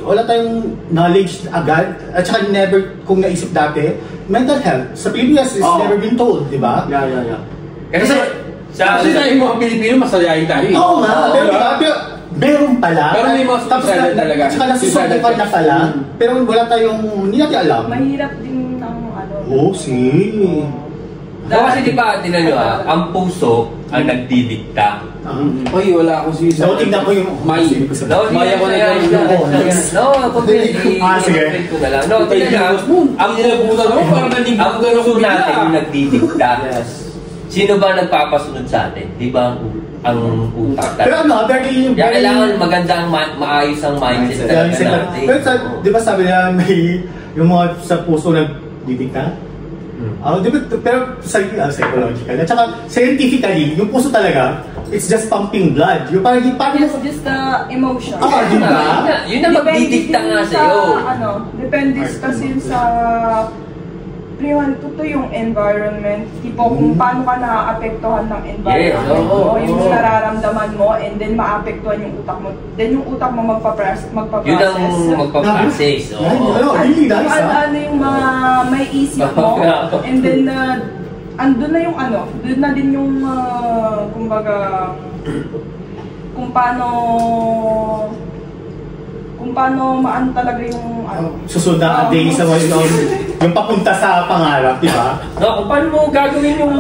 Speaker 5: wala tayong knowledge agad. At saka never, kung naisip dati, mental health. Sa Pilipinas, it's
Speaker 3: Oo.
Speaker 5: never been told, di ba?
Speaker 3: Yeah.
Speaker 1: Kasi
Speaker 2: Kasi sa mga Pilipino, masayahin tayo.
Speaker 5: Oo nga, pero
Speaker 2: Diba?
Speaker 5: pero meron pala.
Speaker 2: Pero may mga suicidal talaga.
Speaker 5: Tsaka nasusubukan na pala. Pero wala tayong, hindi natin alam.
Speaker 4: mahirap din ng ano.
Speaker 5: Oh, see.
Speaker 1: kasi di ba, tinan nyo ang puso ang nagdidikta.
Speaker 2: Uy, wala akong suicide.
Speaker 5: So, tingnan ko yung
Speaker 2: May.
Speaker 1: No,
Speaker 2: Maya ko na
Speaker 1: yan. No, completely.
Speaker 5: Sige.
Speaker 1: ko na lang. No, tingnan nyo. Ang puso natin yung nagdidikta. Sino ba nagpapasunod sa atin? Di ba ang utak?
Speaker 5: Pero ano, very,
Speaker 1: Kaya kailangan maganda ang maayos ang mindset talaga natin.
Speaker 5: Pero di ba sabi nila may yung mga sa puso nagdidikta? Di ba, pero psychological. At saka scientifically, yung puso talaga, it's just pumping blood. Yung parang
Speaker 4: Just the emotion.
Speaker 5: Di ba?
Speaker 1: Yun ang magdidikta nga
Speaker 4: din
Speaker 1: sa'yo.
Speaker 4: Depende kasi sa ito yung environment, tipo kung paano ka na-apektuhan ng environment mo, yung nararamdaman mo, and then ma-apektuhan yung utak mo. Then yung utak mo magpa-process.
Speaker 1: Yun ang magpa-process.
Speaker 5: Really
Speaker 4: Kung
Speaker 5: nice,
Speaker 4: ano yung mga may isip mo, and then andun na yung doon na din yung kumbaga kung paano maano talaga yung
Speaker 5: susunod na day sa yung papunta sa pangarap, di ba?
Speaker 1: No, kung paano mo gagawin yung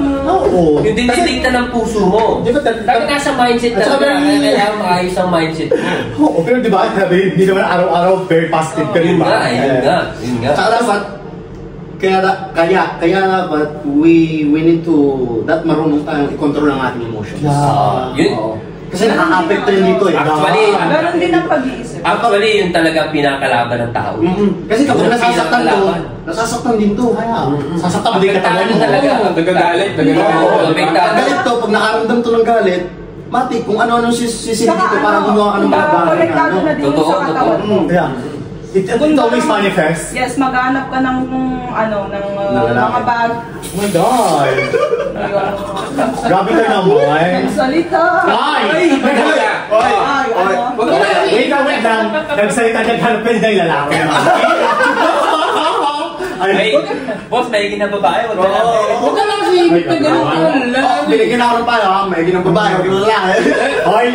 Speaker 1: yung dinidikta ng puso mo.
Speaker 5: Di ba
Speaker 1: Dahil nasa mindset talaga, kailangan maayos ang mindset mo.
Speaker 5: Oo, pero di ba, hindi naman araw-araw very positive ka, di ba?
Speaker 1: Yun nga.
Speaker 3: Saka dapat, kaya dapat we need to, marunong tayong i-control ang ating emotions.
Speaker 1: Yun.
Speaker 3: Kasi nakaka-apekto yun dito eh.
Speaker 1: Actually,
Speaker 4: meron din ang pag-iisip.
Speaker 1: Actually, yun talaga pinakalaban ng tao.
Speaker 3: Kasi kapag nasasaktan din to. Sasaktan mo din katawan mo.
Speaker 2: Nagagalit.
Speaker 3: Galit to, pag nakaramdam to ng galit, mati, kung ano-ano sisilip ko para gumawa ka ng mga bagay.
Speaker 4: Konektado na din yung sa katawan mo.
Speaker 5: It always manifests.
Speaker 4: Yes, maghanap ka ng mga bag.
Speaker 5: Oh my God! Grabe ka naman!
Speaker 4: Salita!
Speaker 5: Ay! Wait lang. Nagsalita ka, naghanap ka ng lalaki.
Speaker 1: Boss, may na babae. Huwag na
Speaker 2: Huwag ka lang kasi ibig na gano'n.
Speaker 3: Binigyan ako ng pala, may ginang babae, huwag yung lalaki.
Speaker 5: Oy,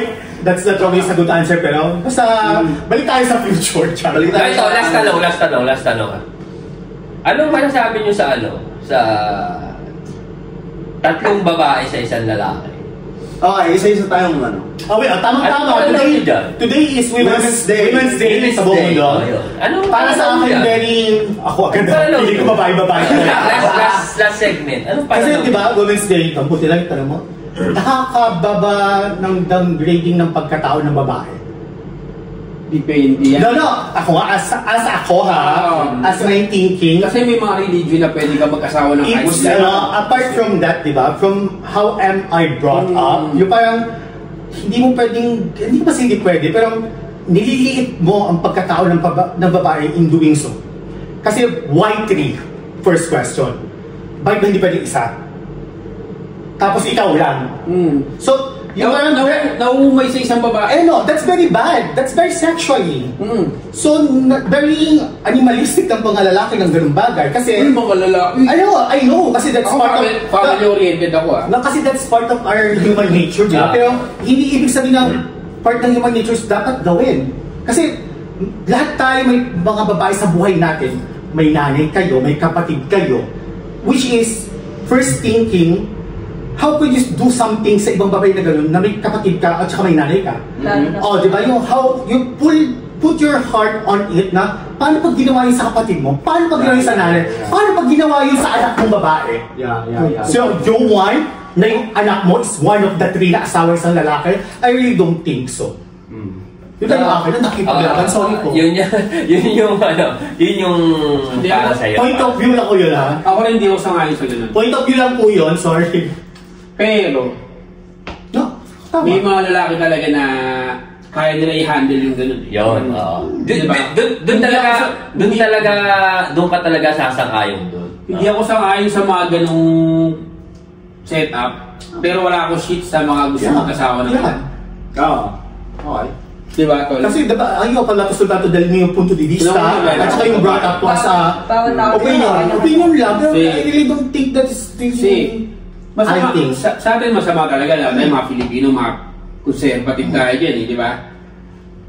Speaker 5: that's not always a good answer, pero basta balik tayo sa future.
Speaker 3: Balik tayo
Speaker 1: Ito, last tanong. Anong masasabi nyo sa sa tatlong babae sa isang lalaki?
Speaker 3: Okay, isa-isa tayong ano.
Speaker 5: Oh, wait, tama-tama. Today is Women's Day sa buong mundo. Para sa akin, ako agad. Hindi ko babae.
Speaker 1: Last segment. Ano pa?
Speaker 5: Kasi diba, Women's Day, ang puti lang, tanong mo, nakakababa ng downgrading ng pagkatao ng babae.
Speaker 2: Depende yan.
Speaker 5: No. Ako nga, as my thinking.
Speaker 2: Kasi may mga religion na pwede ka mag-asawa ng kahit
Speaker 5: It's, apart from that, diba, from how am I brought up, yung parang, hindi pwede, pero nililiit mo ang pagkatao ng babae in doing so. Kasi why 3? First question. Bakit ba hindi pwede isa? Tapos ikaw lang. So, yung parang
Speaker 2: nauumay sa isang babae.
Speaker 5: no, that's very bad. That's very sexually. So, very animalistic ang mga lalaki ng ganung bagay. Kasi,
Speaker 2: mga lalaki.
Speaker 5: I know, kasi that's part of...
Speaker 2: Family-oriented ako
Speaker 5: Kasi that's part of our human nature, diba? Pero, hindi ibig sabihin na part ng human nature dapat gawin. Kasi, lahat tayo may mga babae sa buhay natin. May nanay kayo, may kapatid kayo. Which is, first thinking, how could you do something sa ibang babae na gano'n na may kapatid ka at saka may nanay ka? Di ba? Yung how you put your heart on it na paano pag ginawa yun sa kapatid mo? Paano pag ginawa yun sa nanay? Paano pag ginawa yun sa anak mong babae? So, yung one na yung anak mo is one of the 3 na asawa isang lalaki, I really don't think so. Yun lang akin na nakipaglaban, sorry po.
Speaker 1: Yun yung para sa'yo.
Speaker 5: Point of view lang ko yun, ha?
Speaker 2: Ako rin hindi ako sangayon sa ganun.
Speaker 5: Point of view lang po yun, sorry.
Speaker 2: Pero,
Speaker 5: tama.
Speaker 2: may mga lalaki talaga na kaya nila i-handle yung ganun.
Speaker 1: Yun, doon ka talaga sasang-ayon doon.
Speaker 2: Hindi ako sangayon sa mga ganung setup, pero wala akong shit sa mga gusto mag-asawa ng ganun.
Speaker 5: Okay.
Speaker 2: Diba, Tol?
Speaker 5: Kasi diba, ayaw pala resultato dahil may punto di vista at saka yung brought up ko sa opinion lang. Pero I really don't think that's
Speaker 2: masama, sa atin masama talaga lang yung mga Pilipino, mga conservative tayo dyan, di ba?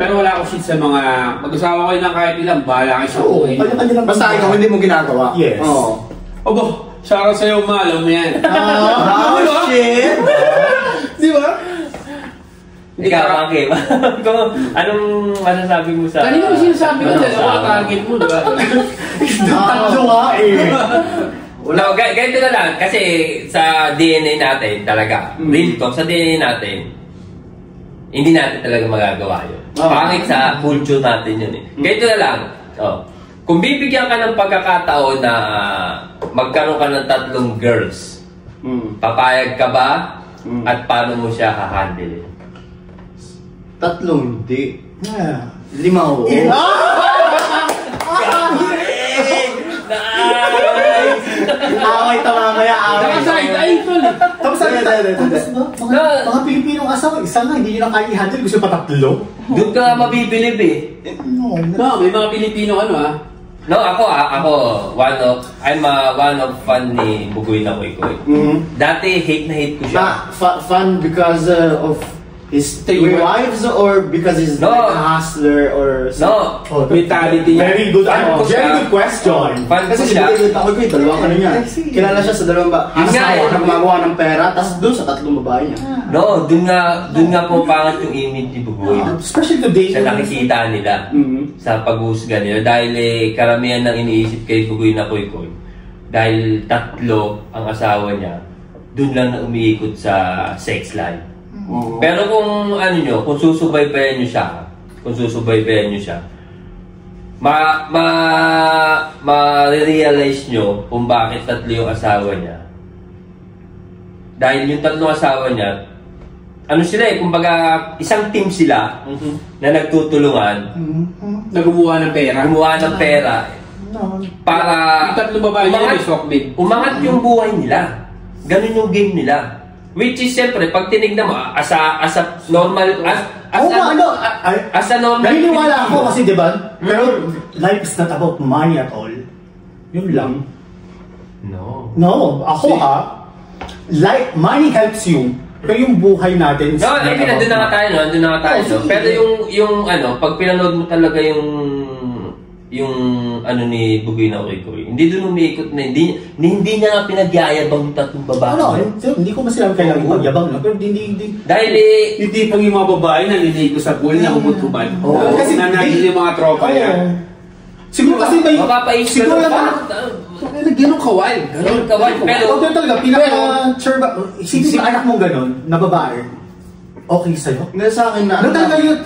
Speaker 2: Pero wala akong shit sa mga mag-asawa kayo ng kahit ilang, bahala kayo sa buhay.
Speaker 3: Basta ikaw hindi mo ginagawa.
Speaker 5: Yes.
Speaker 2: Obo, sarang sa'yo alam mo yan.
Speaker 3: Shit!
Speaker 5: Di ba?
Speaker 1: Ikaw, Maki, anong masasabi mo sa...
Speaker 2: Kanina mo sinasabi ko dyan, ako target mo, di ba?
Speaker 5: Tatlo nga eh.
Speaker 1: No, ganito na lang, kasi sa DNA natin talaga, real talk, sa DNA natin, hindi natin talaga magagawa yun. Pangit sa culture natin yun eh. Ganito na lang, kung bibigyan ka ng pagkakataon na magkaroon ka ng 3 girls, papayag ka ba? At paano mo siya hahandle?
Speaker 3: 3 hindi. 5 oo. Away ito mamaya, away.
Speaker 2: Nakaside-eye ko lang.
Speaker 5: Tapos mga Pilipinong asawa, isa nga, hindi nyo na kaya i-handle, gusto pa 3.
Speaker 1: Doon ka mabibilib eh.
Speaker 2: No, may mga Pilipino
Speaker 1: No, ako, I'm one of fan ni Bugoy na Koy. Dati hate na hate ko siya.
Speaker 3: Fun because of his 3 wives or because he's like a hustler or
Speaker 2: mentality.
Speaker 5: Very good question.
Speaker 3: Kasi si Bugoy ako ko, 2 ka na niya. Kilala siya sa 2 asawa na gumagawa ng pera, tapos doon sa 3 babae niya.
Speaker 1: No, doon nga pumapangit yung image ni Bugoy.
Speaker 5: Especially today.
Speaker 1: Sa nakikita nila, sa pag-uusga nila. Dahil karamihan ng iniisip kay Bugoy na Koy, dahil 3 ang asawa niya, doon lang na umiikot sa sex life. Pero kung kung susubaybayan niyo siya, ma-realize nyo kung bakit 3 yung asawa niya. Dahil yung 3 asawa niya, kumbaga isang team sila na nagtutulungan,
Speaker 2: na gumawa ng pera.
Speaker 1: Para
Speaker 2: yung 3 babae
Speaker 1: umangat yung buhay nila. Ganun yung game nila. Which is, siyempre, pag tinignan mo, as a normal,
Speaker 5: as a normal... Naniniwala ako kasi, di ba? Pero life is not about money at all. Yun lang.
Speaker 1: No.
Speaker 5: No, ako like, money helps you. Pero yung buhay natin...
Speaker 1: No, I mean, nandun na nga tayo, no? Nandun na nga tayo, no? Pero yung pag pinanood mo talaga yung ano ni Bugoy na Koy, hindi doon umiikot na, hindi niya nga pinagyayabang tatlong babae.
Speaker 5: Hindi ko masalaman kailangan ipagyabang, no? Pero hindi.
Speaker 1: Dahil
Speaker 2: hindi pang yung mga babae na niligo sa pool na umutubad.
Speaker 5: Kasi
Speaker 2: nanagin yung mga tropa niya.
Speaker 5: Siguro kasi may...
Speaker 1: Mapapaisip
Speaker 5: Siguro lang
Speaker 2: Ganun kawal.
Speaker 1: Pero
Speaker 5: talaga, pinaka-sure ba? Isipin mo anak mo gano'n, na babae, okay sa'yo?
Speaker 3: Nga sa akin na...
Speaker 5: Talaga yung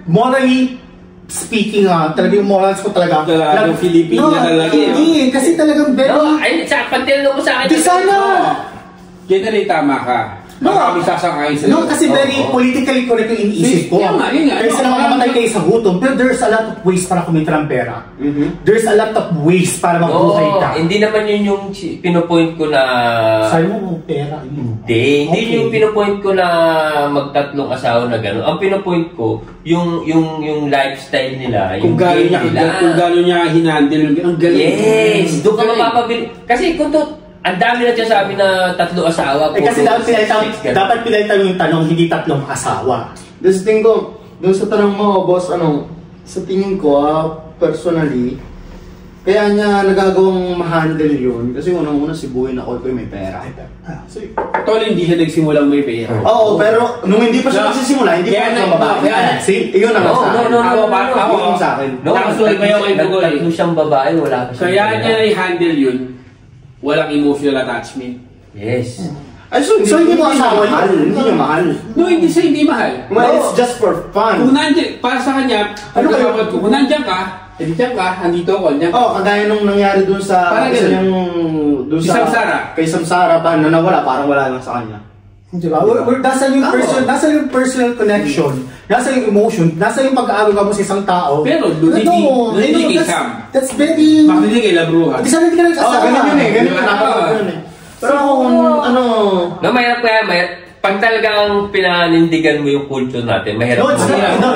Speaker 5: morally speaking, talaga yung morals ko talaga.
Speaker 2: Yung Filipino na talaga.
Speaker 5: Hindi, kasi talagang very...
Speaker 1: no, ay, pag tinanong mo sa akin...
Speaker 5: Di sana!
Speaker 2: Generally tama ka.
Speaker 5: No,
Speaker 2: kami sasakay sa'yo.
Speaker 5: No, kasi very politically correct yung iniisip ko.
Speaker 2: Yun nga.
Speaker 5: Kaysa naman namatay kayo sa gutom. Pero there's a lot of ways para kumita ng pera. There's a lot of ways para mabuhay ka.
Speaker 1: Hindi naman yun yung pinopoint ko na...
Speaker 5: Sabi mo, pera.
Speaker 1: Hindi yung pinopoint ko na magtatlong asawa na gano'n. Ang pinopoint ko, yung lifestyle nila,
Speaker 2: Kung gano'n niya hinandle, ang galing.
Speaker 1: Yes! Doon ka mapapabili. Kasi kung ang dami na siya sabi na tatlong asawa.
Speaker 5: Kasi dapat pinalitan yung tanong, hindi tatlong asawa.
Speaker 3: This thing ko, doon sa tanong mo, boss, sa tingin ko, personally, kaya niya nagagawang ma-handle yun. Kasi unang-una si Buhay na Koy may pera.
Speaker 2: Tol, hindi siya nagsimulang may pera.
Speaker 3: Oo, pero nung hindi pa siya nagsisimula, hindi pa siya babae. See, iyon ang sa akin. Ako sa akin.
Speaker 1: Nakasulit ba yung kay Bugoy? Tatlo siyang babae, wala pa siya.
Speaker 2: Kaya niya i-handle yun. Walang emotional attachment.
Speaker 1: Yes.
Speaker 3: Ay, so hindi mo asawa mahal? Hindi niya mahal?
Speaker 2: No, hindi mahal.
Speaker 3: Well, it's just for fun.
Speaker 2: Kung nandiyan, para sa kanya, kung nandiyan ka, diyan ka, andito ako, nandiyan ka.
Speaker 3: Kagaya nung nangyari dun sa...
Speaker 2: Parang
Speaker 3: dun sa
Speaker 2: Samsara.
Speaker 3: Kay Samsara pa, na nawala, parang wala lang sa kanya.
Speaker 5: Diba? Nasa yung personal connection, nasa yung emotion, nasa yung pag-aaruga mo sa isang tao.
Speaker 2: Pero ludidig kay Sam.
Speaker 5: That's very...
Speaker 2: Makinig kay Labruha.
Speaker 5: Di sana hindi ka nag-asawa.
Speaker 3: Ganun yun eh. Ganun yun eh. Pero kung
Speaker 1: No, mahirap kaya, pag talagang pinanindigan mo yung culture natin, mahirap.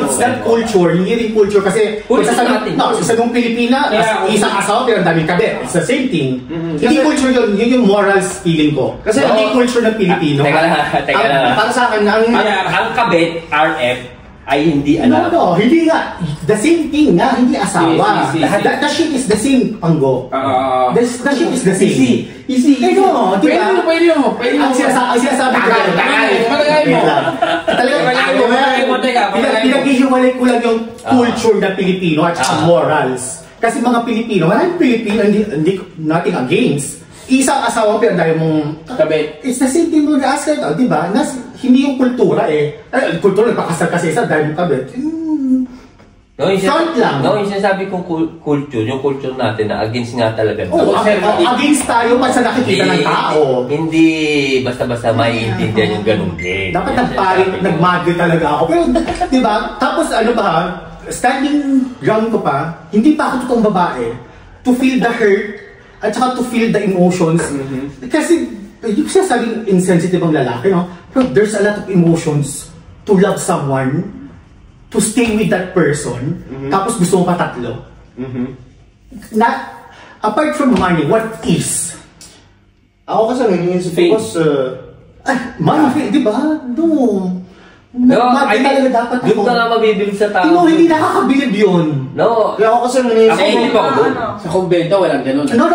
Speaker 5: It's not culture. Hindi rin culture kasi sa nung Pilipina, isang asawa pero daming kabit. It's the same thing. Hindi culture yun. Yun yung morals feeling ko. Kasi hindi culture ng Pilipino.
Speaker 1: Teka lang.
Speaker 3: para sa akin,
Speaker 1: ang kabit, RF, ay hindi anak.
Speaker 5: No, hindi nga. The same thing nga, hindi asawa. The shit is the same, Panggo. The shit is the same. Easy. Ito, di ba?
Speaker 2: Pwede mo.
Speaker 5: Ang sinasabi ko. Pinag-ihiwalay ko lang yung culture na Pilipino at saka morals. Kasi mga Pilipino, maraming Pilipino, hindi nothing against. Isang asawa pero dahil mong
Speaker 2: kabit.
Speaker 5: It's the same thing with us, di ba? Hindi yung kultura kultura nagpakasal kasi isa dahil yung kabit.
Speaker 1: yung sinasabi kong culture, yung culture natin na against nga talaga.
Speaker 5: Against tayo pa sa nakikita ng tao.
Speaker 1: Hindi basta-basta maiintindihan yung ganun din.
Speaker 5: Dapat nagmagri talaga ako. Pero, di ba? Tapos standing ground ko pa, hindi pa ako totoong babae to feel the hurt at saka to feel the emotions. Kasi, yung sinasabing insensitive ang lalaki, no? Pero there's a lot of emotions to love someone, to stay with that person, tapos gusto mo pa tatlo. Apart from money, what is?
Speaker 3: Ako kasi nag-iisip ko,
Speaker 5: money, di ba? Talaga dapat
Speaker 1: Doon ka nga mabibilib sa tao.
Speaker 5: Hindi nakakabilib yun.
Speaker 1: No.
Speaker 3: Kaya ako kasi nag-iisip ko.
Speaker 2: Sa kumbento, walang ganun.
Speaker 5: No.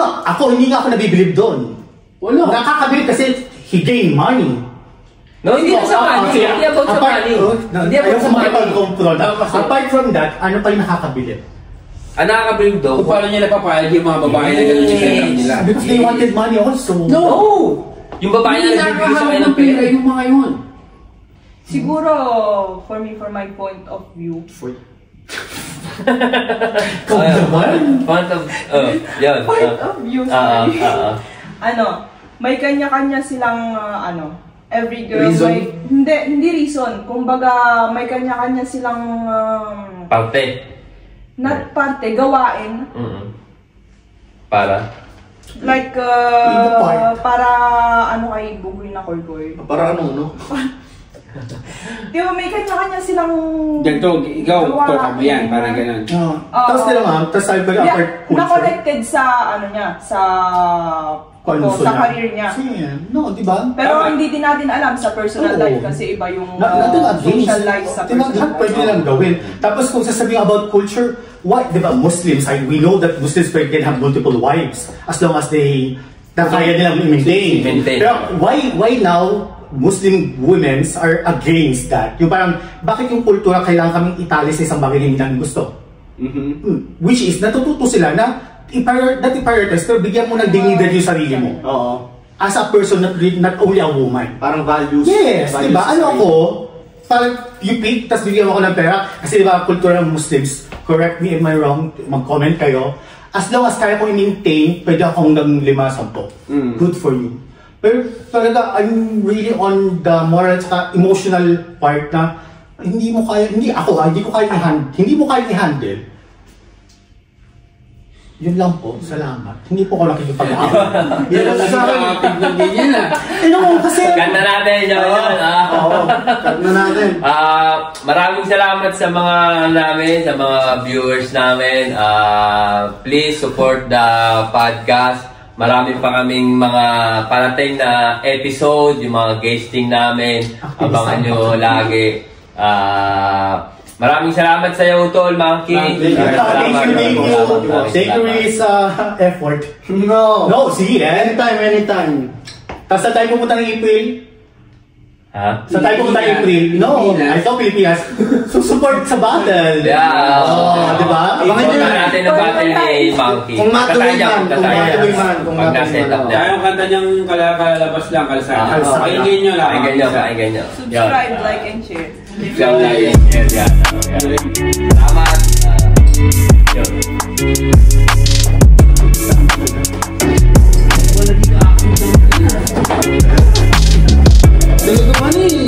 Speaker 5: Hindi nga ako nabibilib doon.
Speaker 2: Wala.
Speaker 5: Nakakabilib kasi he gained money.
Speaker 1: No, hindi na sa money. Hindi about sa money. Hindi about sa money.
Speaker 5: Apart from that, ano pa yung nakakabilib?
Speaker 1: Ang nakakabilib daw.
Speaker 2: Kung paano niya napapayag yung mga babae na ganun yung setup nila.
Speaker 5: Because they wanted money also.
Speaker 1: No! Yung babae na nagbibigay sa kanya ng pera.
Speaker 2: Yung mga yun.
Speaker 4: Siguro, for my point of view.
Speaker 5: Kung naman?
Speaker 1: Point of
Speaker 4: view, sorry. May kanya-kanya silang, every girl
Speaker 3: reason?
Speaker 4: Hindi reason. Kumbaga, may kanya-kanya silang...
Speaker 1: parte.
Speaker 4: Not parte, gawain.
Speaker 1: Para?
Speaker 4: Like, para kay Bugoy na Koy.
Speaker 3: Para no?
Speaker 4: Di ba may kanya-kanya silang...
Speaker 2: Ganito, ikaw, toka mo yan, parang ganun.
Speaker 5: Tapos nila ma'am, tapos sabi ko after culture.
Speaker 4: Na-connected sa, ano niya, sa career niya.
Speaker 5: No, di ba?
Speaker 4: Pero hindi din natin alam sa personal life kasi iba yung social life sa personal life.
Speaker 5: Pwede lang gawin. Tapos kung sasabihin about culture, why, di ba, Muslims, we know that Muslims can have multiple wives as long as they kaya nilang i-maintain. Pero why now Muslim women are against that? Yung parang, bakit yung kultura kailangan kaming itali sa isang bagay na hindi namin gusto? Which is, natututo sila na i-prioritize, pero bigyan mo ng dignidad yung sarili mo.
Speaker 3: Oo.
Speaker 5: As a person, not only a woman.
Speaker 3: Parang values.
Speaker 5: Yes,
Speaker 3: values
Speaker 5: diba? Ano ako, parang you pick, tas bigyan mo ako ng pera. Kasi diba, kultura ng Muslims, correct me if I'm wrong, mag-comment kayo. As long as kaya ko i-maintain, pwede ako hanggang 5-10. Good for you. Pero talaga, I'm really on the moral at emotional part na hindi mo kaya, hindi ko kaya i-handle. Yun lang po, salamat. Hindi po ako nakikipag-away.
Speaker 2: Yan ang nakikipag din yan
Speaker 5: Kasi...
Speaker 1: Ganda natin yun.
Speaker 3: Oo, ganda natin.
Speaker 1: Maraming salamat sa mga sa mga viewers namin. Please support the podcast. Marami pa kaming mga parating na episode, yung mga guesting namin. Abangan nyo lagi. Maraming salamat sa iyo, Utol, Monkey.
Speaker 5: Thank you really sa effort.
Speaker 3: No,
Speaker 5: sige
Speaker 3: anytime.
Speaker 5: Tapos sa tayo pupunta ng April?
Speaker 1: Ha?
Speaker 5: Sa tayo pupunta ng April? No, I thought Pilipinas. So support sa battle.
Speaker 1: Yeah.
Speaker 5: Diba?
Speaker 1: Abangan nyo natin ang battle ni Monkey.
Speaker 3: Kung matuloy man.
Speaker 1: Pag na-set up na.
Speaker 2: Kaya yung kanta niyang kalabas lang, kalsada. Pakinggan nyo lang.
Speaker 1: Pakinggan nyo.
Speaker 4: Subscribe, like, and share.
Speaker 1: Salamat.
Speaker 2: Dalaga man eh.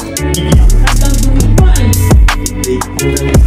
Speaker 2: Ang dumi pa eh.